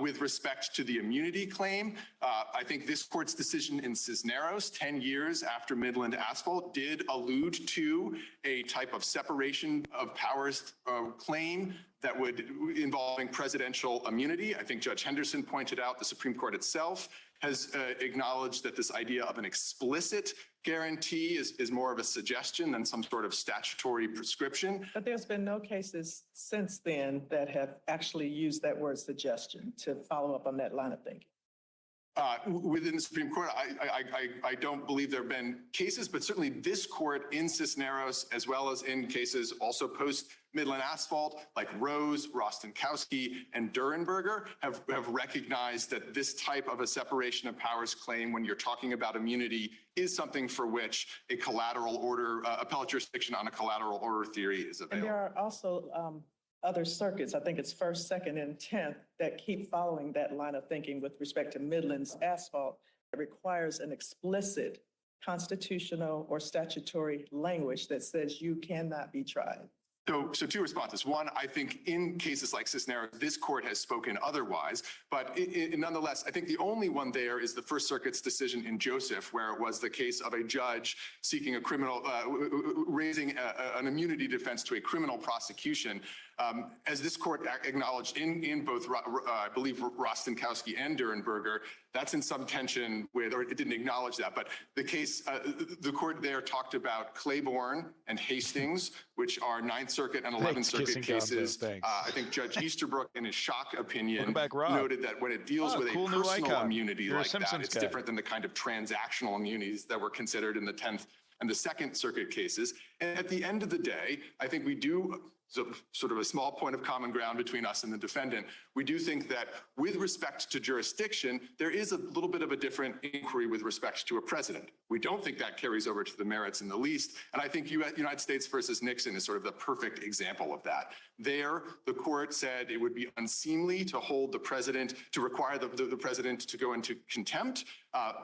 With respect to the immunity claim, I think this court's decision in Cisneros 10 years after Midland Asphalt did allude to a type of separation of powers claim that would involving presidential immunity. I think Judge Henderson pointed out the Supreme Court itself has acknowledged that this idea of an explicit guarantee is more of a suggestion than some sort of statutory prescription. But there's been no cases since then that have actually used that word suggestion to follow up on that line of thinking. Within the Supreme Court, I don't believe there have been cases, but certainly this court in Cisneros, as well as in cases also post Midland Asphalt, like Rose, Rostenkowski, and Durenberger, have recognized that this type of a separation of powers claim, when you're talking about immunity, is something for which a collateral order, appellate jurisdiction on a collateral order theory is And available. there are also other circuits, I think it's 1st, 2nd, and 10th, that keep following that line of thinking with respect to Midland's Asphalt that requires an explicit constitutional or statutory language that says you cannot be tried. So two responses. One, I think in cases like Cisneros, this court has spoken otherwise, but nonetheless, I think the only one there is the First Circuit's decision in Joseph, where it was the case of a judge seeking a criminal, raising an immunity defense to a criminal prosecution. As this court acknowledged in both, I believe, Rostenkowski and Durenberger, that's in some tension with, or it didn't acknowledge that, but the case, the court there talked about Claiborne and Hastings, which are 9th Circuit and 11th Thanks, Circuit Kissing Gonzo, cases. thanks. I think Judge Easterbrook, in his shock opinion, Welcome back, Rob. noted that when it deals with cool a new personal icon. immunity You're a like that, Simpsons it's guy. different than the kind of transactional immunities that were considered in the 10th and the 2nd Circuit cases. And at the end of the day, I think we do, so sort of a small point of common ground between us and the defendant. We do think that with respect to jurisdiction, there is a little bit of a different inquiry with respect to a president. We don't think that carries over to the merits in the least. And I think United States versus Nixon is sort of the perfect example of that. There, the court said it would be unseemly to hold the president, to require the president to go into contempt.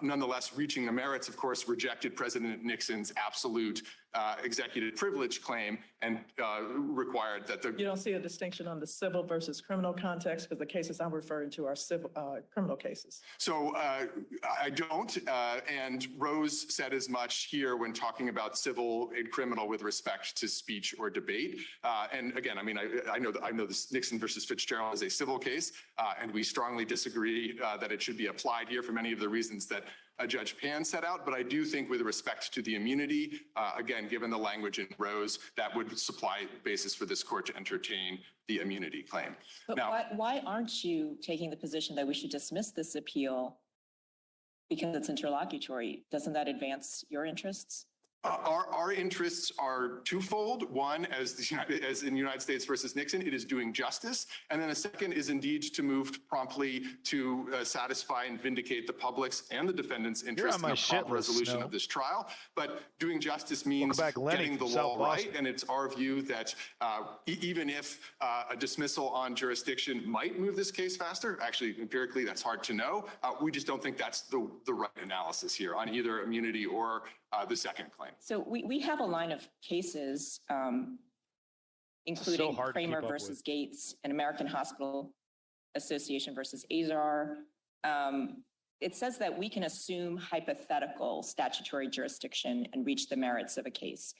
Nonetheless, reaching the merits, of course, rejected President Nixon's absolute executive privilege claim and required that the You don't see a distinction on the civil versus criminal context, because the cases I'm referring to are civil, criminal cases. So I don't, and Rose said as much here when talking about civil and criminal with respect to speech or debate. And again, I mean, I know this Nixon versus Fitzgerald is a civil case, and we strongly disagree that it should be applied here for many of the reasons that Judge Pan set out. But I do think with respect to the immunity, again, given the language in Rose, that would supply basis for this court to entertain the immunity claim. But Now, why aren't you taking the position that we should dismiss this appeal because it's interlocutory? Doesn't that advance your interests? Our interests are twofold. One, as in United States versus Nixon, it is doing justice. And then a second is indeed to move promptly to satisfy and vindicate the public's and the defendant's interest in a prompt resolution of this trial. But doing justice means getting the law right. And it's our view that even if a dismissal on jurisdiction might move this case faster, actually empirically that's hard to know, we just don't think that's the right analysis here on either immunity or the second claim. So we have a line of cases, including Kramer versus Gates and American Hospital Association versus Azar. It says that we can assume hypothetical statutory jurisdiction and reach the merits of a case.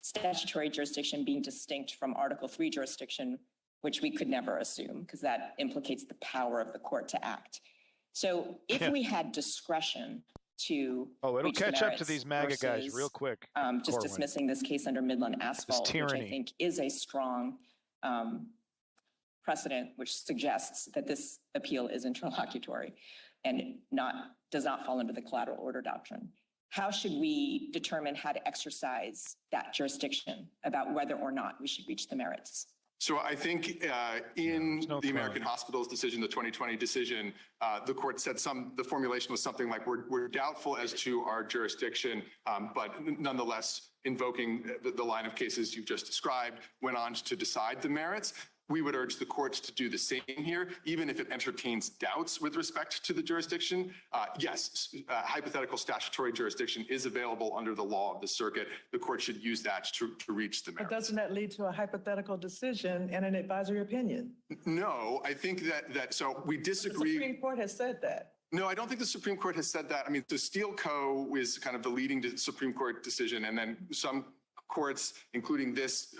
Statutory jurisdiction being distinct from Article 3 jurisdiction, which we could never assume because that implicates the power of the court to act. So if we had discretion to it'll catch up to these MAGA guys real quick. Just dismissing this case under Midland Asphalt, which I think is a strong precedent, which suggests that this appeal is interlocutory and does not fall under the collateral order doctrine. How should we determine how to exercise that jurisdiction about whether or not we should reach the merits? So I think in the American Hospitals decision, the 2020 decision, the court said the formulation was something like we're doubtful as to our jurisdiction, but nonetheless invoking the line of cases you've just described, went on to decide the merits. We would urge the courts to do the same here, even if it entertains doubts with respect to the jurisdiction. Yes, hypothetical statutory jurisdiction is available under the law of the circuit. The court should use that to reach the merits. But doesn't that lead to a hypothetical decision and an advisory opinion? No, I think so we disagree. The Supreme Court has said that. No, I don't think the Supreme Court has said that. I mean, the Steele Co. is kind of the leading Supreme Court decision, and then some courts, including this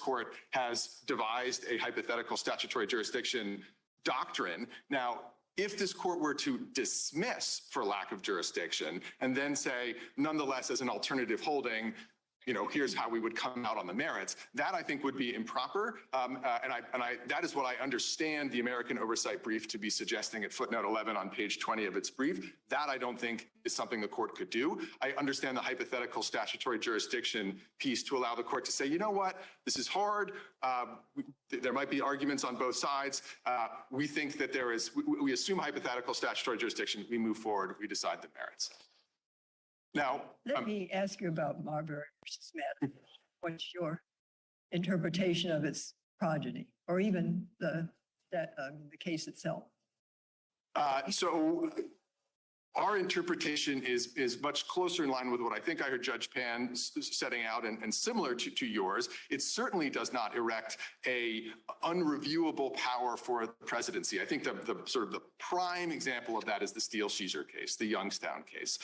court, has devised a hypothetical statutory jurisdiction doctrine. Now, if this court were to dismiss for lack of jurisdiction and then say, nonetheless, as an alternative holding, here's how we would come out on the merits, that I think would be improper. That is what I understand the American Oversight Brief to be suggesting at footnote 11 on page 20 of its brief. That I don't think is something the court could do. I understand the hypothetical statutory jurisdiction piece to allow the court to say, you know what, this is hard. There might be arguments on both sides. We think that we assume hypothetical statutory jurisdiction. We move forward. We decide the merits. Now, let me ask you about Marbury versus Madison. What's your interpretation of its progeny, or even the case itself? So our interpretation is much closer in line with what I think I heard Judge Pan setting out and similar to yours. It certainly does not erect a unreviewable power for the presidency. I think the sort of the prime example of that is the Steele-Sheezer case, the Youngstown case.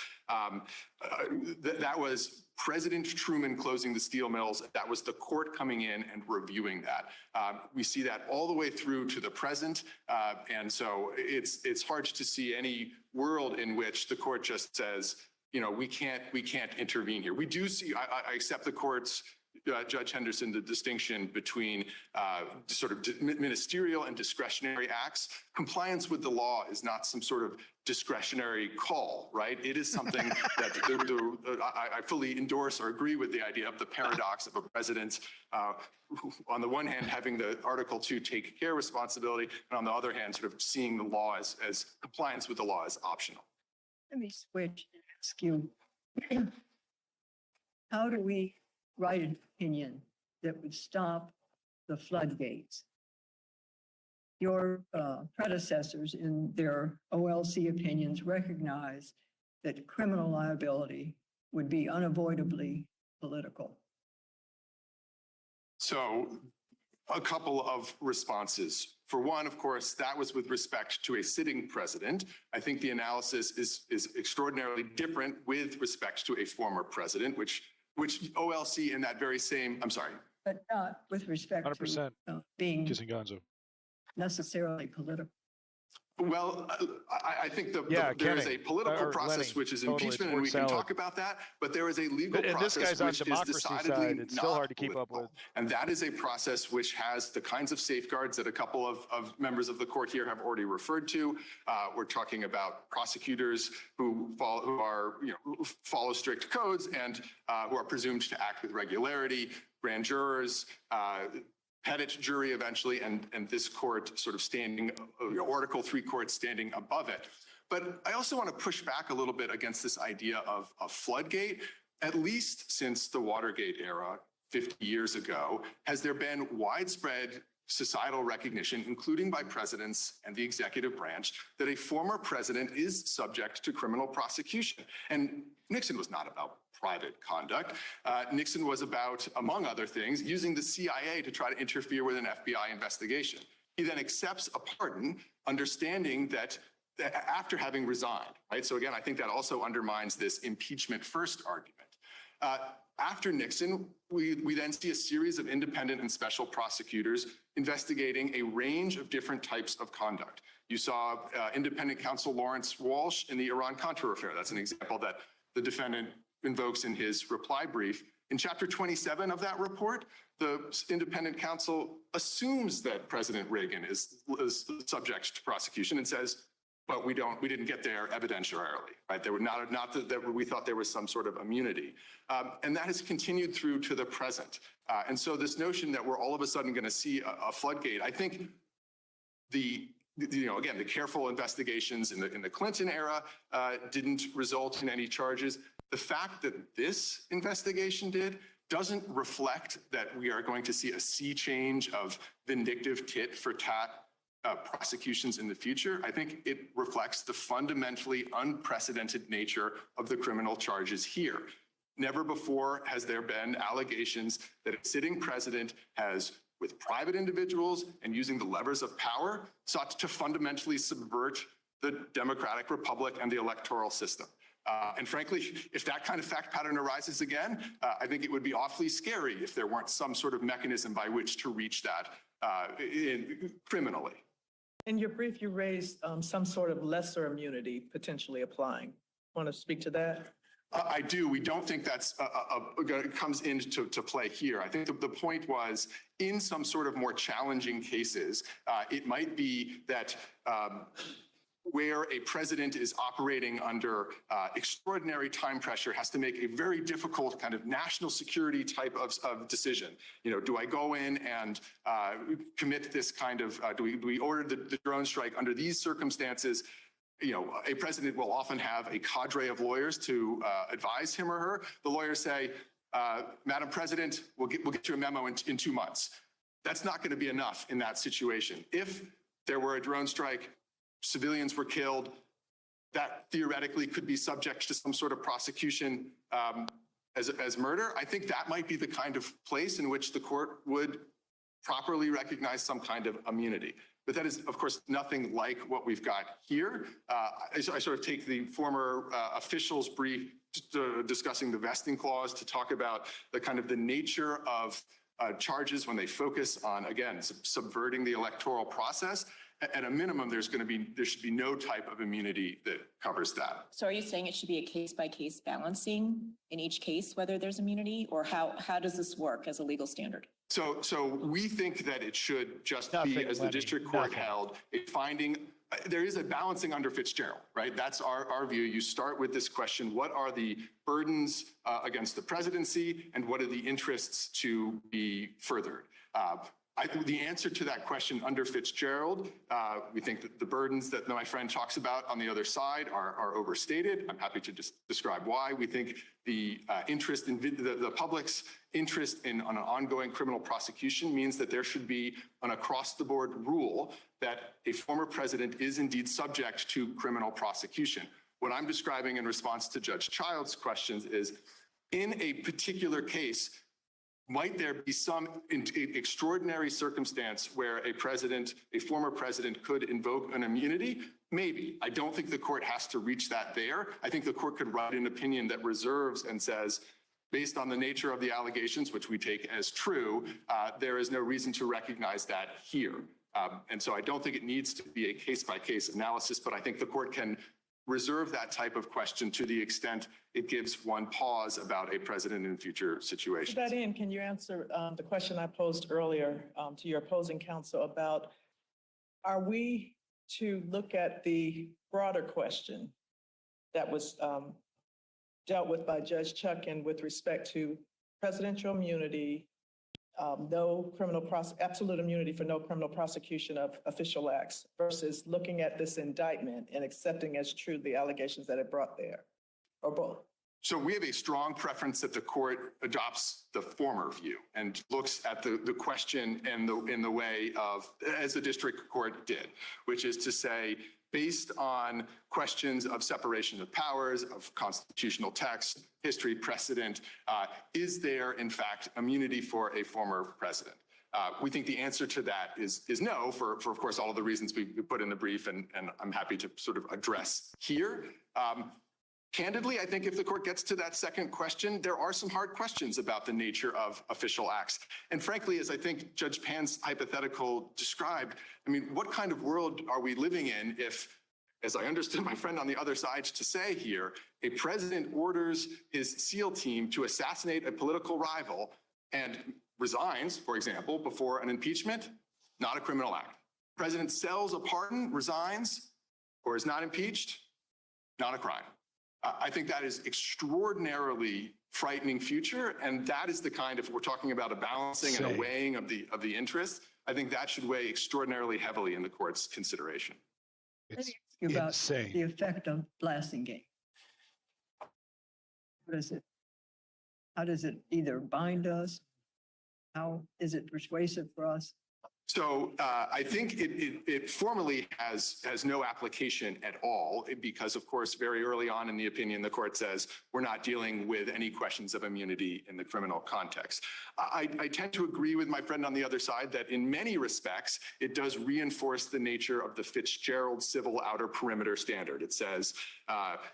That was President Truman closing the steel mills. That was the court coming in and reviewing that. We see that all the way through to the present. And so it's hard to see any world in which the court just says, we can't intervene here. We do see, I accept the court's, Judge Henderson, the distinction between sort of ministerial and discretionary acts. Compliance with the law is not some sort of discretionary call, right? It is something that I fully endorse or agree with the idea of the paradox of a president, on the one hand, having the Article 2 take care responsibility, and on the other hand, sort of seeing the law as compliance with the law as optional. Let me switch and ask you, how do we write an opinion that would stop the floodgates? Your predecessors in their OLC opinions recognize that criminal liability would be unavoidably political. So a couple of responses. For one, of course, that was with respect to a sitting president. I think the analysis is extraordinarily different with respect to a former president, which OLC in that very same, I'm sorry. But not with respect 100% to being kissing Gonzo. necessarily political. Well, I think Yeah, there is Kenny, a political or process, Lenny, which is totally, it's impeachment, and word we can salad. talk about that, but there is a legal And this process guy's on which is democracy decidedly side. It's still not hard to keep up with. political. And that is a process which has the kinds of safeguards that a couple of members of the court here have already referred to. We're talking about prosecutors who follow strict codes and who are presumed to act with regularity, grand jurors, pettit jury eventually, and this court sort of standing, Article 3 court standing above it. But I also want to push back a little bit against this idea of a floodgate. At least since the Watergate era, 50 years ago, has there been widespread societal recognition, including by presidents and the executive branch, that a former president is subject to criminal prosecution. And Nixon was not about private conduct. Nixon was about, among other things, using the CIA to try to interfere with an FBI investigation. He then accepts a pardon, understanding that after having resigned, right? So again, I think that also undermines this impeachment first argument. After Nixon, we then see a series of independent and special prosecutors investigating a range of different types of conduct. You saw independent counsel Lawrence Walsh in the Iran-Contra affair. That's an example that the defendant invokes in his reply brief. In chapter 27 of that report, the independent counsel assumes that President Reagan is subject to prosecution and says, but we didn't get there evidentiarily, right? There were not that we thought there was some sort of immunity. And that has continued through to the present. And so this notion that we're all of a sudden going to see a floodgate, I think again, the careful investigations in the Clinton era didn't result in any charges. The fact that this investigation doesn't reflect that we are going to see a sea change of vindictive tit for tat prosecutions in the future. I think it reflects the fundamentally unprecedented nature of the criminal charges here. Never before has there been allegations that a sitting president has, with private individuals and using the levers of power, sought to fundamentally subvert the democratic republic and the electoral system. And frankly, if that kind of fact pattern arises again, I think it would be awfully scary if there weren't some sort of mechanism by which to reach that criminally. In your brief, you raised some sort of lesser immunity potentially applying. Want to speak to that? I do. We don't think that's comes into play here. I think the point was, in some sort of more challenging cases, it might be that where a president is operating under extraordinary time pressure, has to make a very difficult kind of national security type of decision. Do I go in and commit this kind of, do we order the drone strike under these circumstances? A president will often have a cadre of lawyers to advise him or her. The lawyers say, Madam President, we'll get you a memo in 2 months. That's not going to be enough in that situation. If there were a drone strike, civilians were killed, that theoretically could be subject to some sort of prosecution as murder. I think that might be the kind of place in which the court would properly recognize some kind of immunity. But that is, of course, nothing like what we've got here. I sort of take the former official's brief discussing the vesting clause to talk about the nature of charges when they focus on, again, subverting the electoral process. At a minimum, there should be no type of immunity that covers that. So are you saying it should be a case-by-case balancing in each case, whether there's immunity, or how does this work as a legal standard? So we think that it should just be, as the district court held, a finding. There is a balancing under Fitzgerald, right? That's our view. You start with this question: what are the burdens against the presidency, and what are the interests to be furthered? I think the answer to that question under Fitzgerald, we think that the burdens that my friend talks about on the other side are overstated. I'm happy to just describe why. We think the interest in the public's interest in an ongoing criminal prosecution means that there should be an across-the-board rule that a former president is indeed subject to criminal prosecution. What I'm describing in response to Judge Child's questions is, in a particular case, might there be some extraordinary circumstance where a former president could invoke an immunity? Maybe. I don't think the court has to reach that there. I think the court could write an opinion that reserves and says, based on the nature of the allegations, which we take as true, there is no reason to recognize that here. And so I don't think it needs to be a case-by-case analysis, but I think the court can reserve that type of question to the extent it gives one pause about a president in future situations. To that end, can you answer the question I posed earlier to your opposing counsel about, are we to look at the broader question that was dealt with by Judge Chutkan with respect to presidential immunity, absolute immunity for no criminal prosecution of official acts, versus looking at this indictment and accepting as true the allegations that it brought there, or both? So we have a strong preference that the court adopts the former view and looks at the question in the way of, as the district court did, which is to say, based on questions of separation of powers, of constitutional text, history, precedent, is there in fact immunity for a former president? We think the answer to that is no, for of course all of the reasons we put in the brief, and I'm happy to sort of address here. Candidly, I think if the court gets to that second question, there are some hard questions about the nature of official acts. And frankly, as I think Judge Pan's hypothetical described, I mean, what kind of world are we living in if, as I understood my friend on the other side to say here, a president orders his SEAL team to assassinate a political rival and resigns, for example, before an impeachment? Not a criminal act. President sells a pardon, resigns, or is not impeached? Not a crime. I think that is extraordinarily frightening future, and that is the kind of, we're talking about a balancing and a weighing of the interests, I think that should weigh extraordinarily heavily in the court's consideration. It's About insane. the effect of Blasingame. What is it? How does it either bind us? How is it persuasive for us? So I think it formally has no application at all, because of course, very early on in the opinion, the court says we're not dealing with any questions of immunity in the criminal context. I tend to agree with my friend on the other side that in many respects, it does reinforce the nature of the Fitzgerald civil outer perimeter standard. It says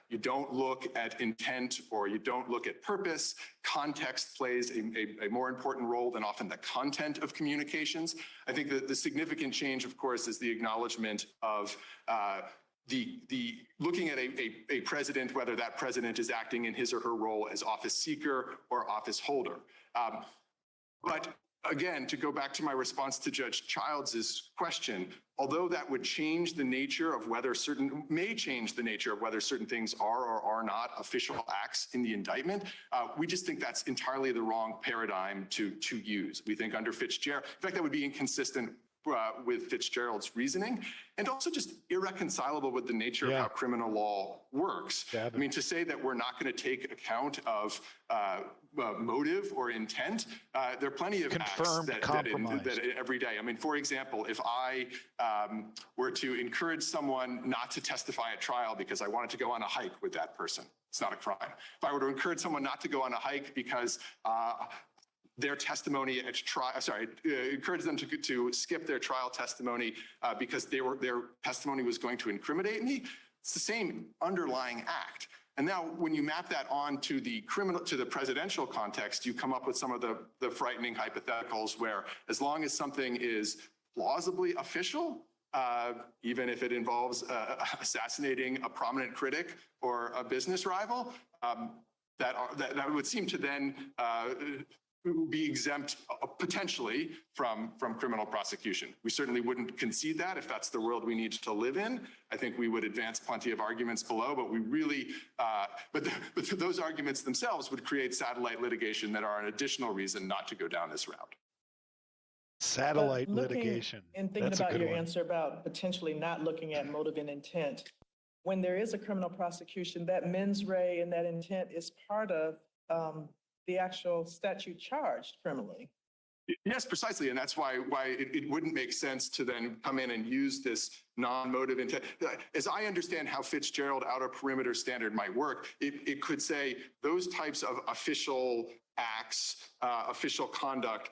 you don't look at intent or you don't look at purpose. Context plays a more important role than often the content of communications. I think that the significant change, of course, is the acknowledgement of the looking at a president, whether that president is acting in his or her role as office seeker or office holder. But again, to go back to my response to Judge Childs' question, although that would change the nature of whether may change the nature of whether certain things are or are not official acts in the indictment, we just think that's entirely the wrong paradigm to use. We think under Fitzgerald, in fact, that would be inconsistent with Fitzgerald's reasoning, and also just irreconcilable with the nature of how criminal law works. I mean, to say that we're not going to take account of motive or intent, there are plenty of acts that every day. I mean, for example, if I were to encourage someone not to testify at trial because I wanted to go on a hike with that person, it's not a crime. If I were to encourage someone not to go on a hike because their testimony at trial, encourage them to skip their trial testimony because their testimony was going to incriminate me, it's the same underlying act. And now when you map that on to the presidential context, you come up with some of the frightening hypotheticals where as long as something is plausibly official, even if it involves assassinating a prominent critic or a business rival, that would seem to then be exempt potentially from criminal prosecution. We certainly wouldn't concede that if that's the world we need to live in. I think we would advance plenty of arguments below, but we really, but those arguments themselves would create satellite litigation that are an additional reason not to go down this route. Satellite litigation. And thinking about your answer about potentially not looking at motive and intent, when there is a criminal prosecution, that mens rea and that intent is part of the actual statute charged criminally. Yes, precisely. And that's why it wouldn't make sense to then come in and use this non-motive intent. As I understand how Fitzgerald outer perimeter standard might work, it could say those types of official acts, official conduct,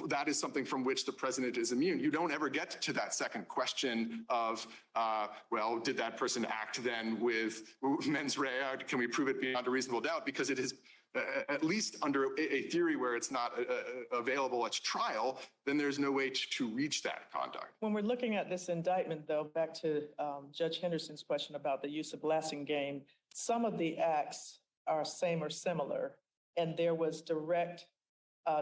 that is something from which the president is immune. You don't ever get to that second question of, well, did that person act then with mens rea? Can we prove it beyond a reasonable doubt? Because it is at least under a theory where it's not available at trial, then there's no way to reach that conduct. When we're looking at this indictment, though, back to Judge Henderson's question about the use of blasting game, some of the acts are same or similar, and there was direct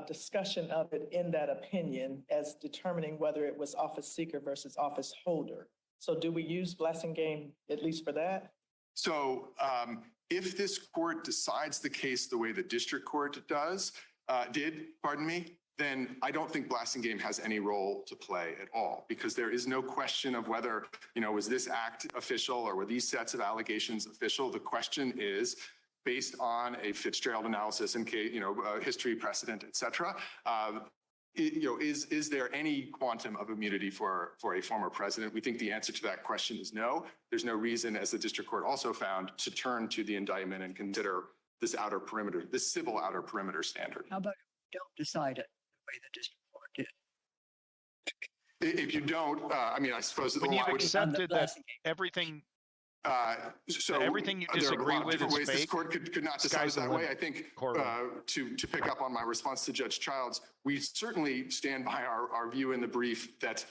discussion of it in that opinion as determining whether it was office seeker versus office holder. So do we use blasting game at least for that? So if this court decides the case the way the district court did, then I don't think blasting game has any role to play at all, because there is no question of whether, was this act official or were these sets of allegations official? The question is, based on a Fitzgerald analysis and history, precedent, et cetera, is there any quantum of immunity for a former president? We think the answer to that question is no. There's no reason, as the district court also found, to turn to the indictment and consider this outer perimeter, this civil outer perimeter standard. How about if you don't decide it the way the district court did? If you don't, I suppose When the you've law would. accepted that everything, So everything you there are a disagree lot of with different is ways this fake. court could not decide Sky's it that the way. I limit, think Corbin. to pick up on my response to Judge Childs, we certainly stand by our view in the brief that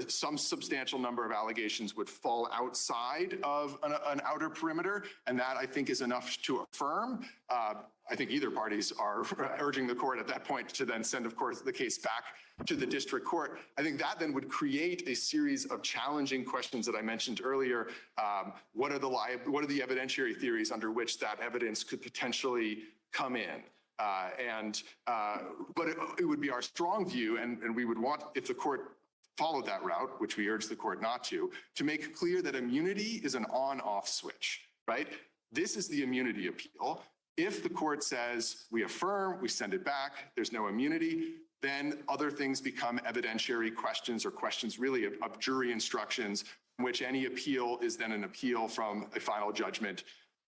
some substantial number of allegations would fall outside of an outer perimeter, and that I think is enough to affirm. I think either parties are urging the court at that point to then send, of course, the case back to the district court. I think that then would create a series of challenging questions that I mentioned earlier. What are the evidentiary theories under which that evidence could potentially come in? But it would be our strong view, and we would want, if the court followed that route, which we urge the court not to make clear that immunity is an on-off switch, right? This is the immunity appeal. If the court says we affirm, we send it back, there's no immunity, then other things become evidentiary questions or questions really of jury instructions, in which any appeal is then an appeal from a final judgment,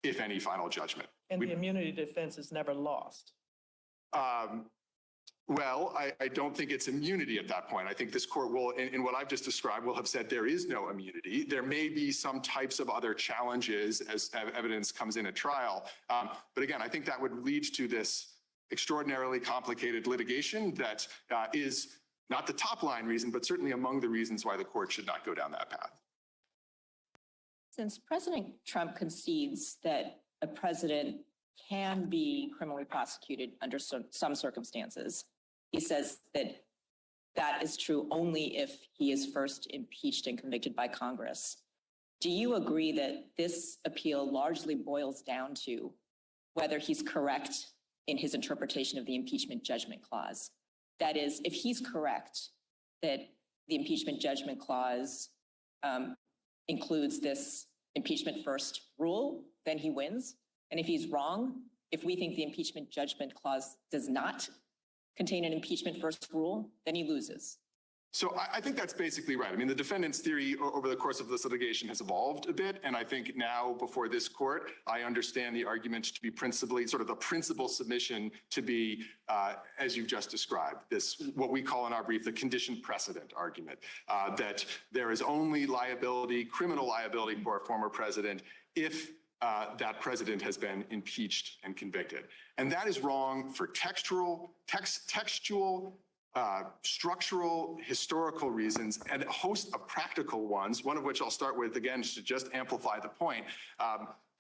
if any final judgment. And the immunity defense is never lost. Well, I don't think it's immunity at that point. I think this court will, in what I've just described, will have said there is no immunity. There may be some types of other challenges as evidence comes in at trial. But again, I think that would lead to this extraordinarily complicated litigation that is not the top line reason, but certainly among the reasons why the court should not go down that path. Since President Trump concedes that a president can be criminally prosecuted under some circumstances, he says that that is true only if he is first impeached and convicted by Congress. Do you agree that this appeal largely boils down to whether he's correct in his interpretation of the impeachment judgment clause? That is, if he's correct that the impeachment judgment clause includes this impeachment first rule, then he wins. And if he's wrong, if we think the impeachment judgment clause does not contain an impeachment first rule, then he loses. So I think that's basically right. I mean, the defendant's theory over the course of this litigation has evolved a bit. And I think now before this court, I understand the argument to be principally sort of the principal submission to be, as you've just described, this, what we call in our brief, the conditioned precedent argument, that there is only liability, criminal liability for a former president if that president has been impeached and convicted. And that is wrong for textual, structural, historical reasons, and a host of practical ones, one of which I'll start with, again, to just amplify the point.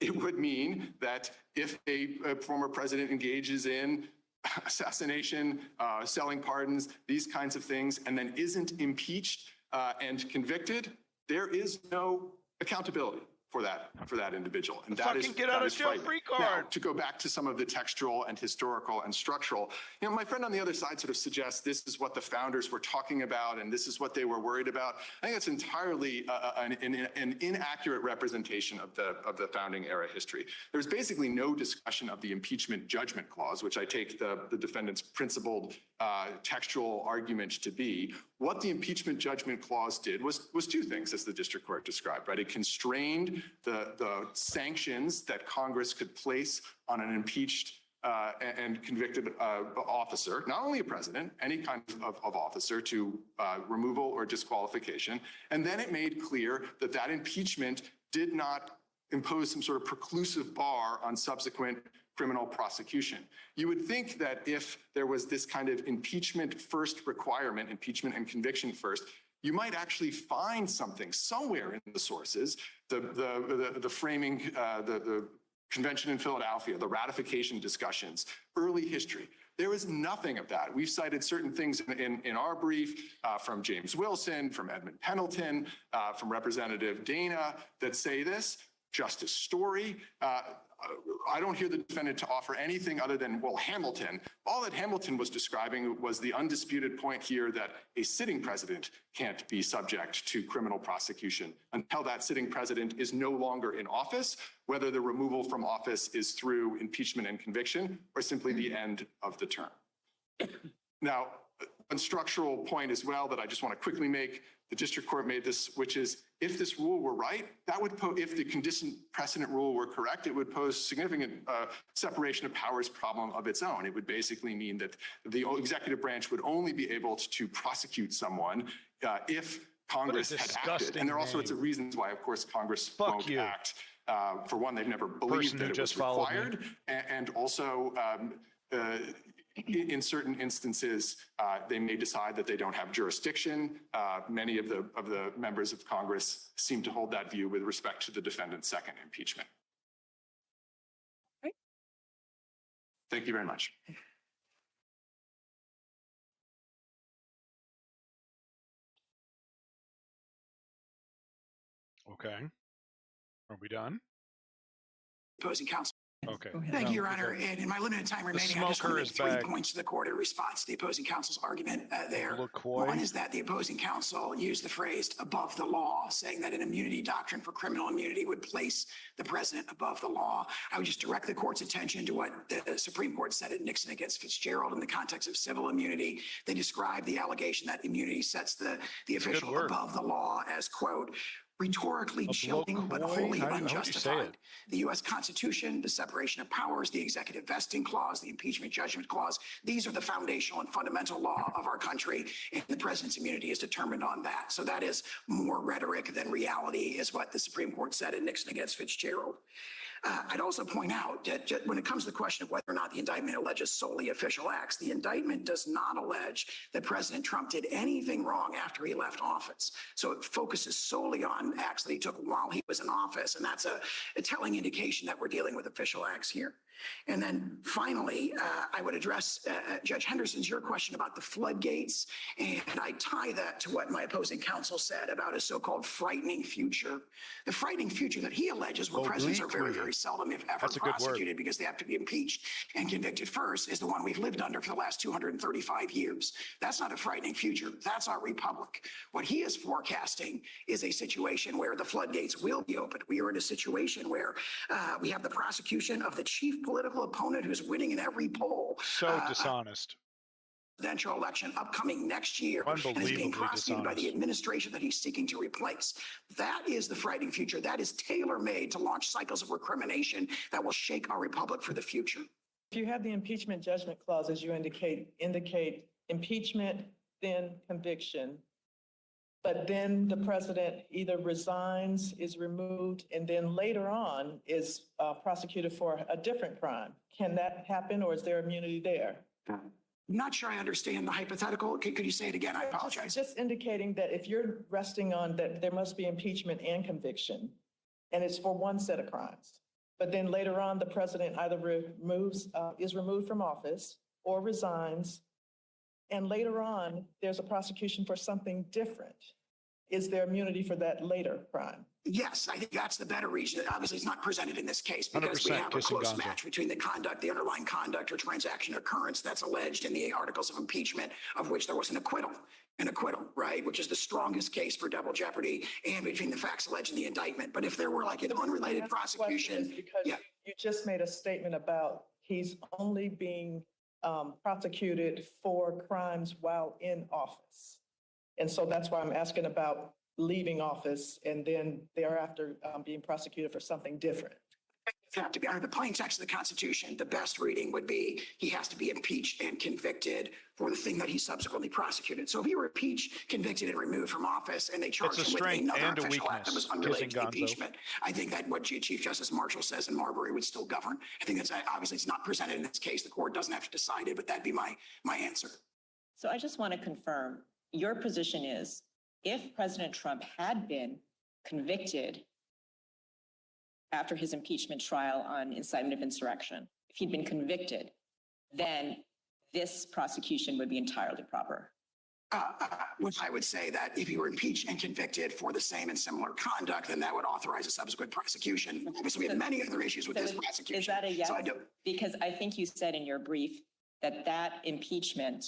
It would mean that if a former president engages in assassination, selling pardons, these kinds of things, and then isn't impeached and convicted, there is no accountability for that individual. And that fucking get out of jail free card. Now, to go back to some of the textual and historical and structural, my friend on the other side sort of suggests this is what the founders were talking about and this is what they were worried about. I think that's entirely an inaccurate representation of the founding era history. There's basically no discussion of the impeachment judgment clause, which I take the defendant's principled textual argument to be. What the impeachment judgment clause did was two things, as the district court described, right? It constrained the sanctions that Congress could place on an impeached and convicted officer, not only a president, any kind of officer, to removal or disqualification. And then it made clear that that impeachment did not impose some sort of preclusive bar on subsequent criminal prosecution. You would think that if there was this kind of impeachment first requirement, impeachment and conviction first, you might actually find something somewhere in the sources, the framing, the convention in Philadelphia, the ratification discussions, early history. There is nothing of that. We've cited certain things in our brief from James Wilson, from Edmund Pendleton, from Representative Dana that say this. Justice Story. I don't hear the defendant to offer anything other than, well, Hamilton. All that Hamilton was describing was the undisputed point here that a sitting president can't be subject to criminal prosecution until that sitting president is no longer in office, whether the removal from office is through impeachment and conviction or simply the end of the term. Now, a structural point as well that I just want to quickly make, the district court made this, which is if this rule were right, that would if the condition precedent rule were correct, it would pose significant separation of powers problem of its own. It would basically mean that the executive branch would only be able to prosecute someone if Congress had acted. And there are all sorts of reasons why, of course, Congress won't act. For one, they've never believed that it was required. And also, in certain instances, they may decide that they don't have jurisdiction. Many of the members of Congress seem to hold that view with respect to the defendant's second impeachment. Right. Thank you very much. Okay. Are we done? Opposing counsel. Okay. Go ahead. Thank you, Your Honor. And in my limited time remaining, I just want to make 3 points to the court in response to the opposing counsel's argument there. One is that the opposing counsel used the phrase above the law, saying that an immunity doctrine for criminal immunity would place the president above the law. I would just direct the court's attention to what the Supreme Court said in Nixon against Fitzgerald in the context of civil immunity. They described the allegation that immunity sets the official above the law as, quote, rhetorically chilling, but wholly unjustified. The U.S. Constitution, the separation of powers, the executive vesting clause, the impeachment judgment clause, these are the foundational and fundamental law of our country, and the president's immunity is determined on that. So that is more rhetoric than reality, is what the Supreme Court said in Nixon against Fitzgerald. I'd also point out that when it comes to the question of whether or not the indictment alleges solely official acts, the indictment does not allege that President Trump did anything wrong after he left office. So it focuses solely on acts that he took while he was in office. And that's a telling indication that we're dealing with official acts here. And then finally, I would address Judge Henderson's, your question about the floodgates. And I tie that to what my opposing counsel said about a so-called frightening future. The frightening future that he alleges where presidents are very, very seldom, if ever, prosecuted because they have to be impeached and convicted first is the one we've lived under for the last 235 years. That's not a frightening future. That's our republic. What he is forecasting is a situation where the floodgates will be opened. We are in a situation where we have the prosecution of the chief political opponent who's winning in every poll. So dishonest. Presidential election upcoming next year and is being prosecuted by the administration that he's seeking to replace. That is the frightening future. That is tailor-made to launch cycles of recrimination that will shake our republic for the future. If you have the impeachment judgment clause, as you indicate impeachment, then conviction, but then the president either resigns, is removed, and then later on is prosecuted for a different crime. Can that happen, or is there immunity there? I'm not sure I understand the hypothetical. Could you say it again? I apologize. Just indicating that if you're resting on that there must be impeachment and conviction, and it's for one set of crimes, but then later on the president either is removed from office or resigns, and later on there's a prosecution for something different. Is there immunity for that later crime? Yes, I think that's the better reason. Obviously, it's not presented in this case because we have a close match between the conduct, the underlying conduct or transaction occurrence that's alleged in the articles of impeachment, of which there was an acquittal, right? Which is the strongest case for double jeoprody and between the facts alleged in the indictment. But if there were like an unrelated prosecution. Because you just made a statement about he's only being prosecuted for crimes while in office. And so that's why I'm asking about leaving office and then thereafter being prosecuted for something different. Have to be under the plain text of the Constitution. The best reading would be he has to be impeached and convicted for the thing that he subsequently prosecuted. So if he were impeached, convicted, and removed from office, and they charged a him with strength another and a official act that was weakness, unrelated to the Gonzo. impeachment, I think that what Chief Justice Marshall says in Marbury would still govern. I think that's obviously it's not presented in this case. The court doesn't have to decide it, but that'd be my answer. So I just want to confirm, your position is if President Trump had been convicted after his impeachment trial on incitement of insurrection, if he'd been convicted, then this prosecution would be entirely proper. Which I would say that if he were impeached and convicted for the same and similar conduct, then that would authorize a subsequent prosecution. Obviously, we have many other issues with So this prosecution. Is that a yes? So I do. Because I think you said in your brief that that impeachment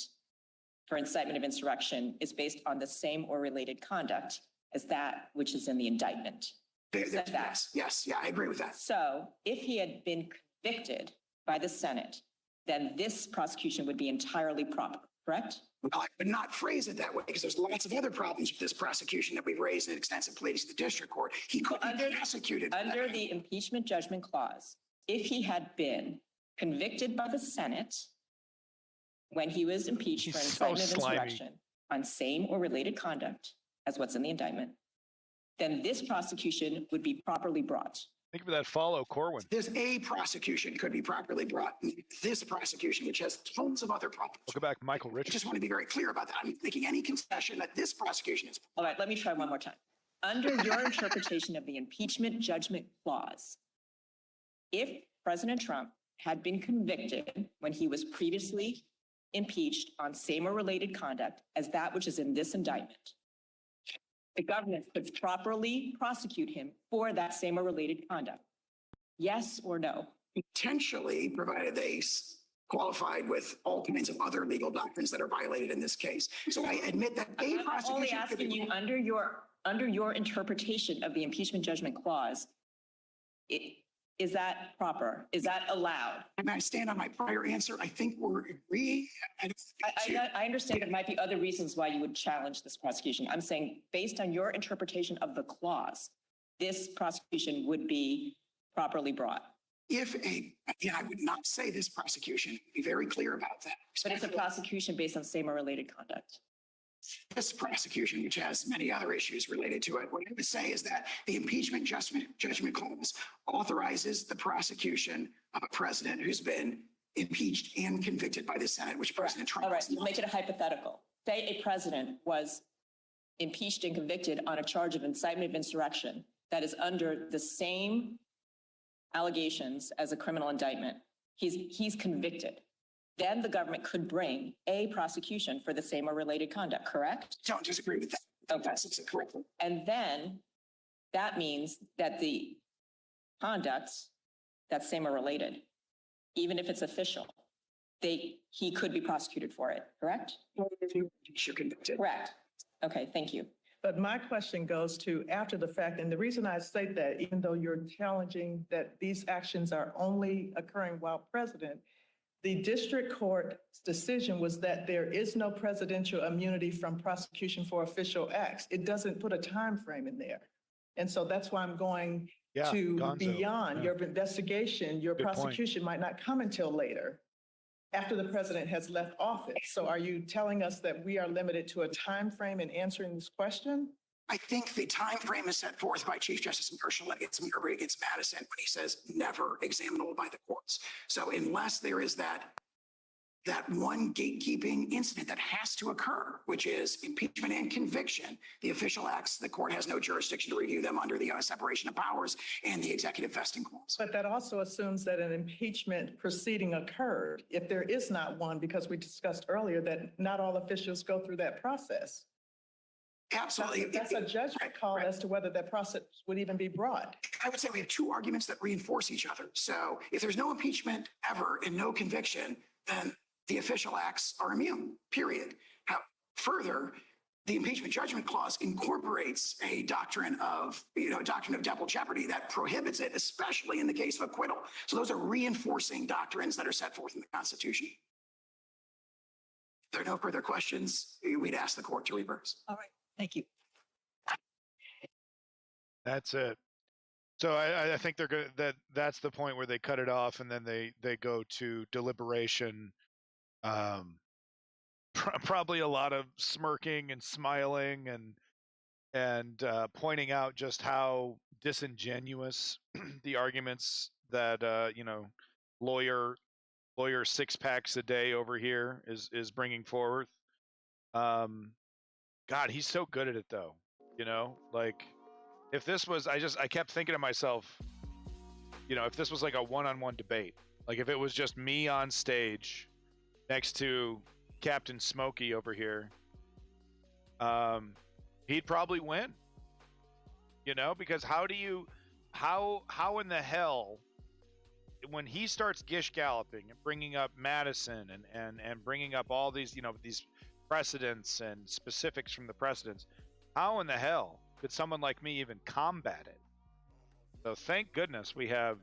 for incitement of insurrection is based on the same or related conduct as that which is in the indictment. Said that. Yes, yeah, I agree with that. So if he had been convicted by the Senate, then this prosecution would be entirely proper, correct? Well, I would not phrase it that way because there's lots of other problems with this prosecution that we've raised in extensive pleadings to the district court. He could be prosecuted. Under the impeachment judgment clause, if he had been convicted by the Senate when he was impeached for He's so incitement of slimy. insurrection on same or related conduct as what's in the indictment, then this prosecution would be properly brought. Think of that follow Corwin. There's a prosecution could be properly brought. This prosecution, which has tons of other problems. We'll go back to Michael I Richards. just want to be very clear about that. I'm making any concession that this prosecution is. All right, let me try one more time. Under your interpretation of the impeachment judgment clause, if President Trump had been convicted when he was previously impeached on same or related conduct as that which is in this indictment, the government could properly prosecute him for that same or related conduct. Yes or no? Potentially, provided they qualified with all kinds of other legal doctrines that are violated in this case. So I admit that a I'm only prosecution could asking be. you under your interpretation of the impeachment judgment clause, is that proper? Is that allowed? And I stand on my prior answer. I think we're agreeing. I understand there might be other reasons why you would challenge this prosecution. I'm saying based on your interpretation of the clause, this prosecution would be properly brought. Again, I would not say this prosecution, be very clear about that. But it's a prosecution based on same or related conduct. This prosecution, which has many other issues related to it, what I would say is that the impeachment judgment clause authorizes the prosecution of a president who's been impeached and convicted by the Senate, which President Trump All right, has we'll not. make it a hypothetical. Say a president was impeached and convicted on a charge of incitement of insurrection that is under the same allegations as a criminal indictment. He's convicted. Then the government could bring a prosecution for the same or related conduct, correct? Don't disagree with that. Okay. That's it correctly. And then that means that the conduct that's same or related, even if it's official, he could be prosecuted for it, correct? If you're convicted. Correct. Okay, thank you. But my question goes to after the fact, and the reason I say that, even though you're challenging that these actions are only occurring while president, the district court's decision was that there is no presidential immunity from prosecution for official acts. It doesn't put a time frame in there. And so that's why I'm going Yeah, to Gonzo. beyond Yeah. your investigation, your Good point. prosecution might not come until later, after the president has left office. So are you telling us that we are limited to a time frame in answering this question? I think the time frame is set forth by Chief Justice Marshall against Marbury against Madison when he says never examinable by the courts. So unless there is that one gatekeeping incident that has to occur, which is impeachment and conviction, the official acts, the court has no jurisdiction to review them under the separation of powers and the executive vesting clause. But that also assumes that an impeachment proceeding occurred. If there is not one, because we discussed earlier that not all officials go through that process. Absolutely. That's a judgment call Right. as to whether that process would even be brought. I would say we have two arguments that reinforce each other. So if there's no impeachment ever and no conviction, then the official acts are immune, period. Further, the impeachment judgment clause incorporates a doctrine of double jeopardy that prohibits it, especially in the case of acquittal. So those are reinforcing doctrines that are set forth in the Constitution. If there are no further questions, we'd ask the court to reverse. All right, thank you. That's it. So I think they're good. That's the point where they cut it off, and then they go to deliberation Probably a lot of smirking and smiling and pointing out just how disingenuous the arguments that lawyer six packs a day over here is bringing forward. God, he's so good at it though. Like if this was, I kept thinking to myself, if this was like a one-on-one debate, like if it was just me on stage next to Captain Smokey over here, he'd probably win. Because how in the hell, when he starts gish galloping and bringing up Madison and bringing up all these, these precedents and specifics from the precedents, how in the hell could someone like me even combat it? So thank goodness we have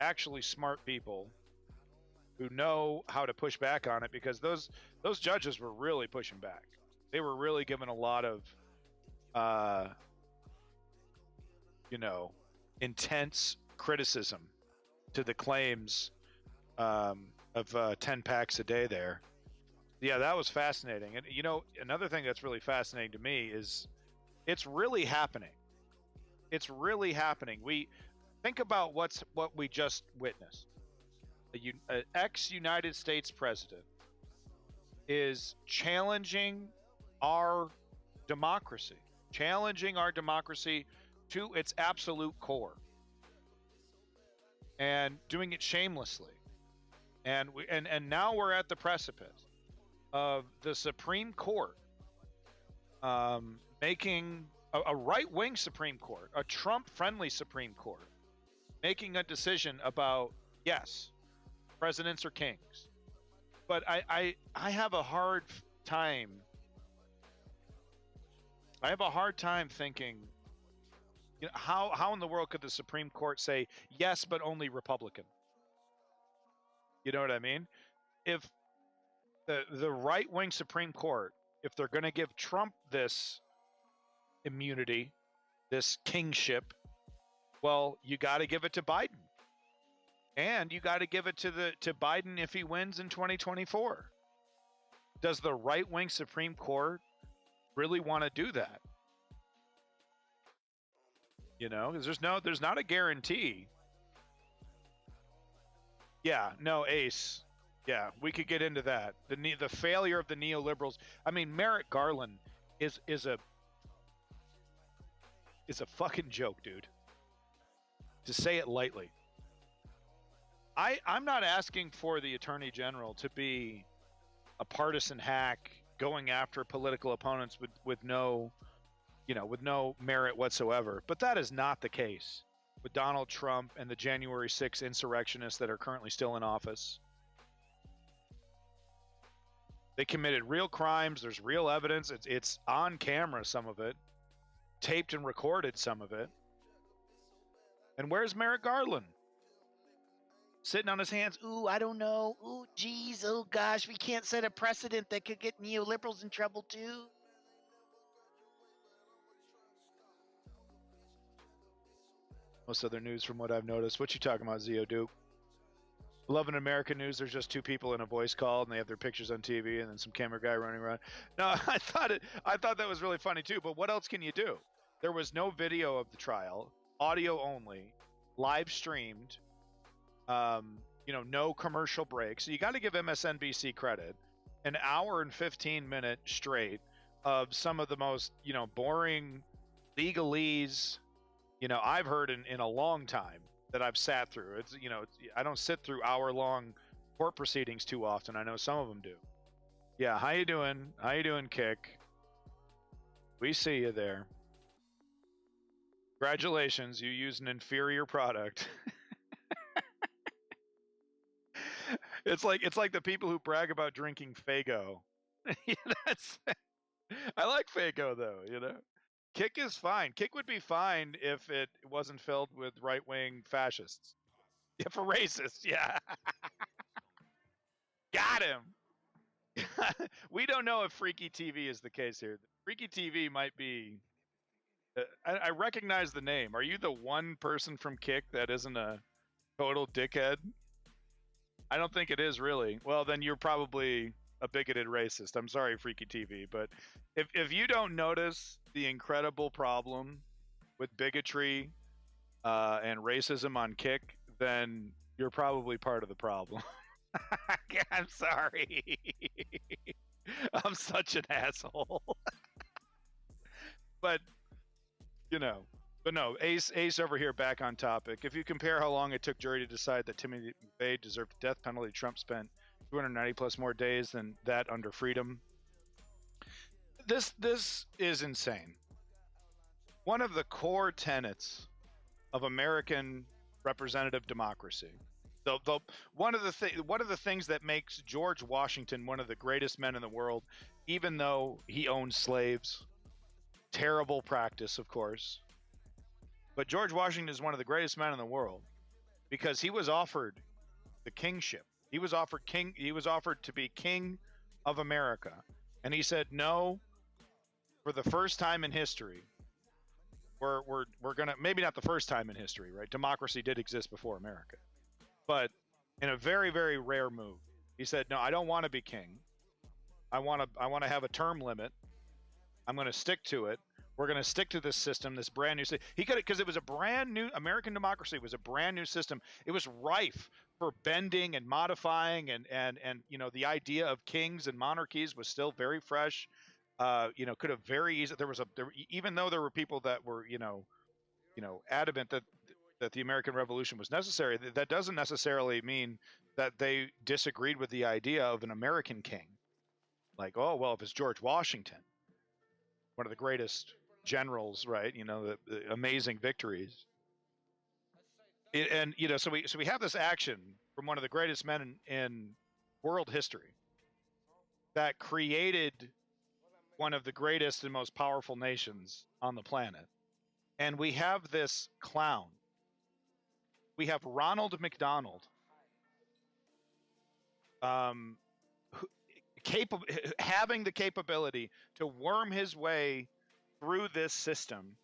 actually smart people who know how to push back on it, because those judges were really pushing back. They were really giving a lot of intense criticism to the claims of 10 packs a day there. Yeah, that was fascinating. And another thing that's really fascinating to me is it's really happening. It's really happening. We think about what we just witnessed. An ex-United States president is challenging our democracy to its absolute core, and doing it shamelessly. And now we're at the precipice of the Supreme Court making a right-wing Supreme Court, a Trump-friendly Supreme Court, making a decision about, yes, presidents are kings. But I have a hard time. I have a hard time thinking, how in the world could the Supreme Court say yes, but only Republican? You know what I mean? If the right-wing Supreme Court, if they're going to give Trump this immunity, this kingship, well, you got to give it to Biden. And you got to give it to Biden if he wins in 2024. Does the right-wing Supreme Court really want to do that? Because there's not a guarantee. Yeah, no, Ace. Yeah, we could get into that. The failure of the neoliberals. I mean, Merrick Garland is a fucking joke, dude. To say it lightly. I'm not asking for the Attorney General to be a partisan hack going after political opponents with no merit whatsoever. But that is not the case with Donald Trump and the January 6th insurrectionists that are currently still in office. They committed real crimes. There's real evidence. It's on camera, some of it, taped and recorded, some of it. And where's Merrick Garland? Sitting on his hands. Ooh, I don't know. Ooh, geez. Oh, gosh. We can't set a precedent that could get neoliberals in trouble, too. Most other news from what I've noticed. What you talking about, Zio Duke? Love in American news, there's just two people in a voice call, and they have their pictures on TV, and then some camera guy running around. No, I thought that was really funny, too. But what else can you do? There was no video of the trial, audio only, live streamed. No commercial breaks. So you got to give MSNBC credit. An hour and 15-minute straight of some of the most, boring legalese, I've heard in a long time that I've sat through. It's, I don't sit through hour-long court proceedings too often. I know some of them do. Yeah, how you doing? How you doing, Kick? We see you there. Congratulations, you use an inferior product. It's like the people who brag about drinking Faygo. I like Faygo though, Kick is fine. Kick would be fine if it wasn't filled with right-wing fascists. Yeah, for racists, yeah. Got him. We don't know if Freaky TV is the case here. Freaky TV might be. I recognize the name. Are you the one person from Kick that isn't a total dickhead? I don't think it is really. Well, then you're probably a bigoted racist. I'm sorry, Freaky TV, but if you don't notice the incredible problem with bigotry and racism on Kick, then you're probably part of the problem. I'm sorry. I'm such an asshole. But you know, but no, Ace over here back on topic. If you compare how long it took jury to decide that Timothy McVeigh deserved the death penalty, Trump spent 290 plus more days than that under freedom. This is insane. One of the core tenets of American representative democracy. One of the things that makes George Washington one of the greatest men in the world, even though he owned slaves, terrible practice, of course. But George Washington is one of the greatest men in the world because he was offered the kingship. He was offered to be king of America, and he said no. For the first time in history, we're gonna, maybe not the first time in history, right? Democracy did exist before America, but in a very, very rare move, he said, no, I don't want to be king. I want to have a term limit. I'm going to stick to it. We're going to stick to this system, this brand new system. He could, because it was a brand new American democracy. It was a brand new system. It was rife for bending and modifying, and you know, the idea of kings and monarchies was still very fresh. You know, could have very easily, even though there were people that were, you know, adamant that the American Revolution was necessary, that doesn't necessarily mean that they disagreed with the idea of an American king. Like, oh, well, if it's George Washington, one of the greatest generals, right? You know, the amazing victories. And, you know, so we have this action from one of the greatest men in world history that created one of the greatest and most powerful nations on the planet. And we have this clown. We have Ronald McDonald, having the capability to worm his way through this system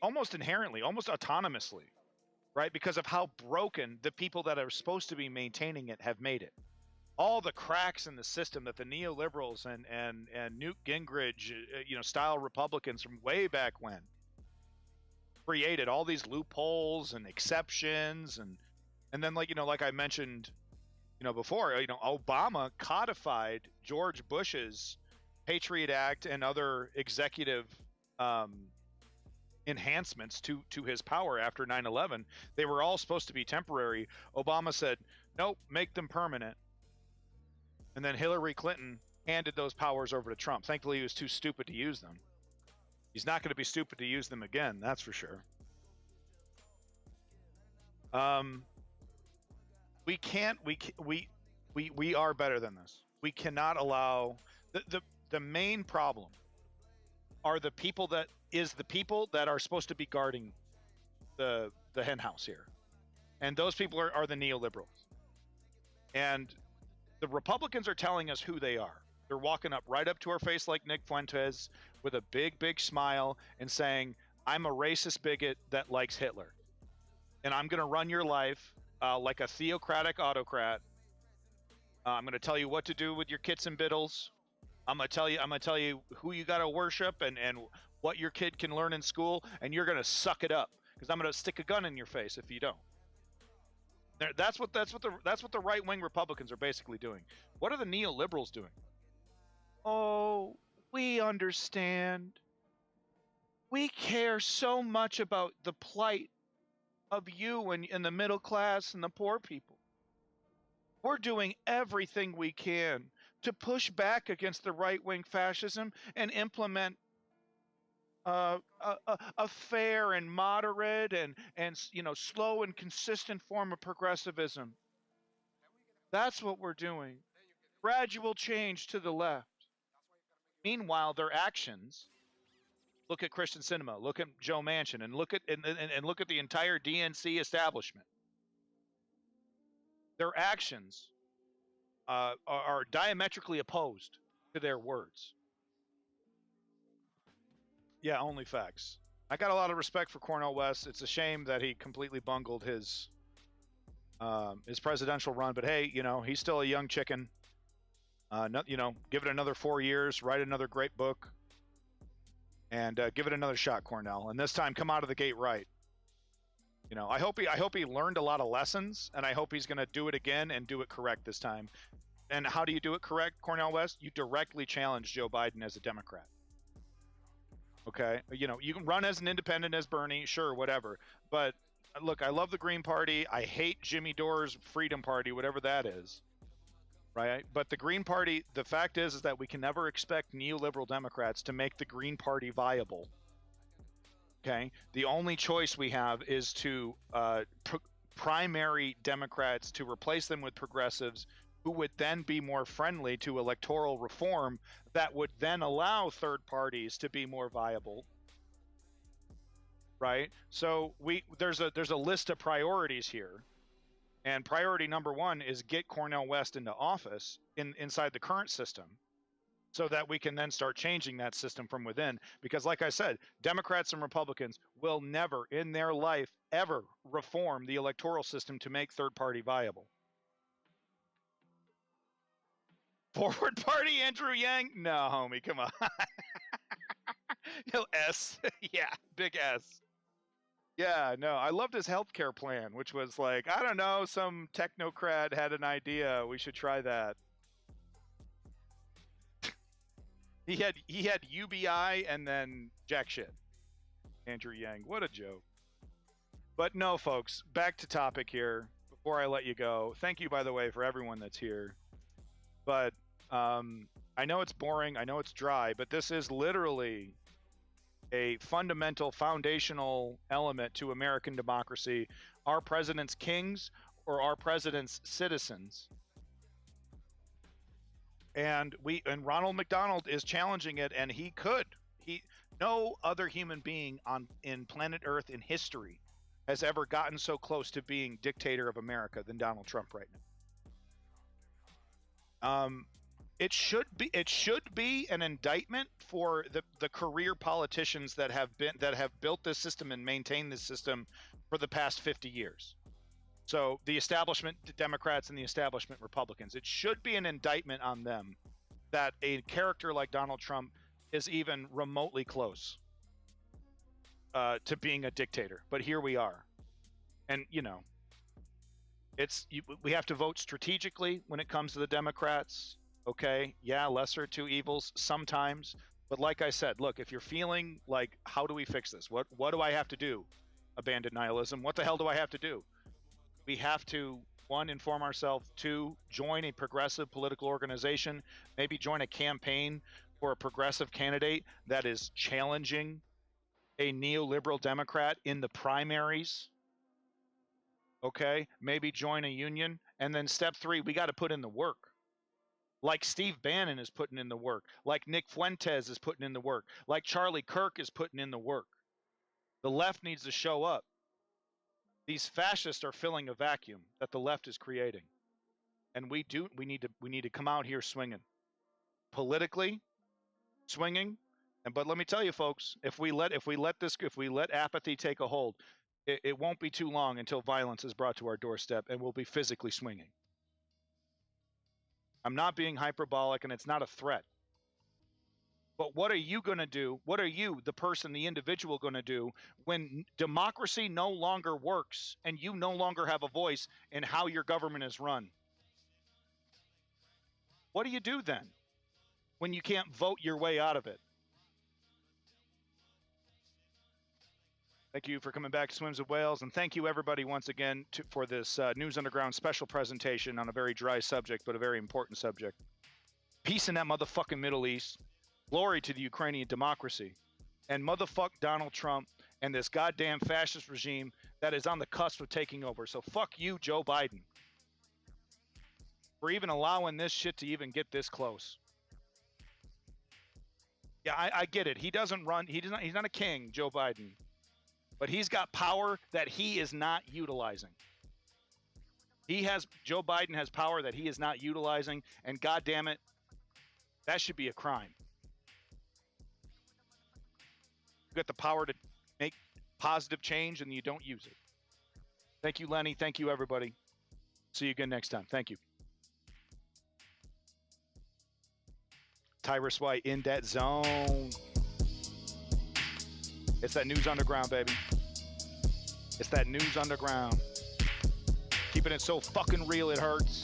almost inherently, almost autonomously, right? Because of how broken the people that are supposed to be maintaining it have made it. All the cracks in the system that the neoliberals and Newt Gingrich, you know, style Republicans from way back when created, all these loopholes and exceptions, and then, like, you know, like I mentioned, you know, before, you know, Obama codified George Bush's Patriot Act and other executive enhancements to his power after 9/11. They were all supposed to be temporary. Obama said, nope, make them permanent. And then Hillary Clinton handed those powers over to Trump. Thankfully, he was too stupid to use them. He's not going to be stupid to use them again, that's for sure. We are better than this. We cannot allow the main problem are the people that are supposed to be guarding the hen house here. And those people are the neoliberals. And the Republicans are telling us who they are. They're walking up right up to our face like Nick Fuentes with a big, big smile and saying, I'm a racist bigot that likes Hitler. And I'm going to run your life like a theocratic autocrat. I'm going to tell you what to do with your kits and biddles. I'm going to tell you who you got to worship and what your kid can learn in school. And you're going to suck it up because I'm going to stick a gun in your face if you don't. That's what the right-wing Republicans are basically doing. What are the neoliberals doing? Oh, we understand. We care so much about the plight of you and the middle class and the poor people. We're doing everything we can to push back against the right-wing fascism and implement a fair and moderate and you know, slow and consistent form of progressivism. That's what we're doing. Gradual change to the left. Meanwhile, their actions. Look at Christian Cinema. Look at Joe Manchin, and look at the entire DNC establishment. Their actions are diametrically opposed to their words. Yeah, only facts. I got a lot of respect for Cornel West. It's a shame that he completely bungled his his presidential run. But hey, he's still a young chicken. Give it another 4 years, write another great book, and give it another shot, Cornel. And this time, come out of the gate right. I hope he learned a lot of lessons, and I hope he's going to do it again and do it correct this time. And how do you do it correct, Cornel West? You directly challenge Joe Biden as a Democrat. Okay, you can run as an independent as Bernie, sure, whatever. But look, I love the Green Party. I hate Jimmy Dore's Freedom Party, whatever that is. Right? But the Green Party, the fact is that we can never expect neoliberal Democrats to make the Green Party viable. Okay? The only choice we have is to primary Democrats, to replace them with progressives who would then be more friendly to electoral reform that would then allow third parties to be more viable. Right? So there's a list of priorities here. And priority number one is get Cornel West into office inside the current system so that we can then start changing that system from within. Because like I said, Democrats and Republicans will never in their life ever reform the electoral system to make third party viable. Forward Party, Andrew Yang? No, homie, come on. S. Yeah, big S. Yeah, no, I loved his healthcare plan, which was like, I don't know, some technocrat had an idea. We should try that. He had UBI and then jack shit. Andrew Yang, what a joke. But no, folks, back to topic here before I let you go. Thank you, by the way, for everyone that's here. But I know it's boring, I know it's dry, but this is literally a fundamental, foundational element to American democracy. Our president's kings or our president's citizens. And Ronald McDonald is challenging it, and no other human being in planet Earth in history has ever gotten so close to being dictator of America than Donald Trump right now. It should be an indictment for the career politicians that have built this system and maintained this system for the past 50 years. So the establishment Democrats and the establishment Republicans. It should be an indictment on them that a character like Donald Trump is even remotely close to being a dictator. But here we are, and we have to vote strategically when it comes to the Democrats. Okay, yeah, lesser of two evils sometimes. But like I said, look, if you're feeling like, how do we fix this? What do I have to do? Abandon nihilism. What the hell do I have to do? We have to, one, inform ourselves. Two, join a progressive political organization. Maybe join a campaign for a progressive candidate that is challenging a neoliberal Democrat in the primaries. Okay, maybe join a union. And then step three, we got to put in the work. Like Steve Bannon is putting in the work, like Nick Fuentes is putting in the work, like Charlie Kirk is putting in the work. The left needs to show up. These fascists are filling a vacuum that the left is creating, and we need to come out here swinging, politically, swinging. But let me tell you, folks, if we let apathy take a hold, it won't be too long until violence is brought to our doorstep, and we'll be physically swinging. I'm not being hyperbolic, and it's not a threat. But what are you going to do? What are you, the person, the individual, going to do when democracy no longer works and you no longer have a voice in how your government is run? What do you do then when you can't vote your way out of it? Thank you for coming back to Swims with Whales, and thank you everybody once again for this News Underground special presentation on a very dry subject, but a very important subject. Peace in that motherfucking Middle East. Glory to the Ukrainian democracy. And motherfuck Donald Trump and this goddamn fascist regime that is on the cusp of taking over. So fuck you, Joe Biden, for even allowing this shit to even get this close. Yeah, I get it. He doesn't run. He's not a king, Joe Biden. But he's got power that he is not utilizing. Joe Biden has power that he is not utilizing, and God damn it, that should be a crime. You got the power to make positive change and you don't use it. Thank you, Lenny. Thank you, everybody. See you again next time. Thank you. Tyrus White in that zone. It's that News Underground, baby. It's that News Underground. Keeping it so fucking real, it hurts.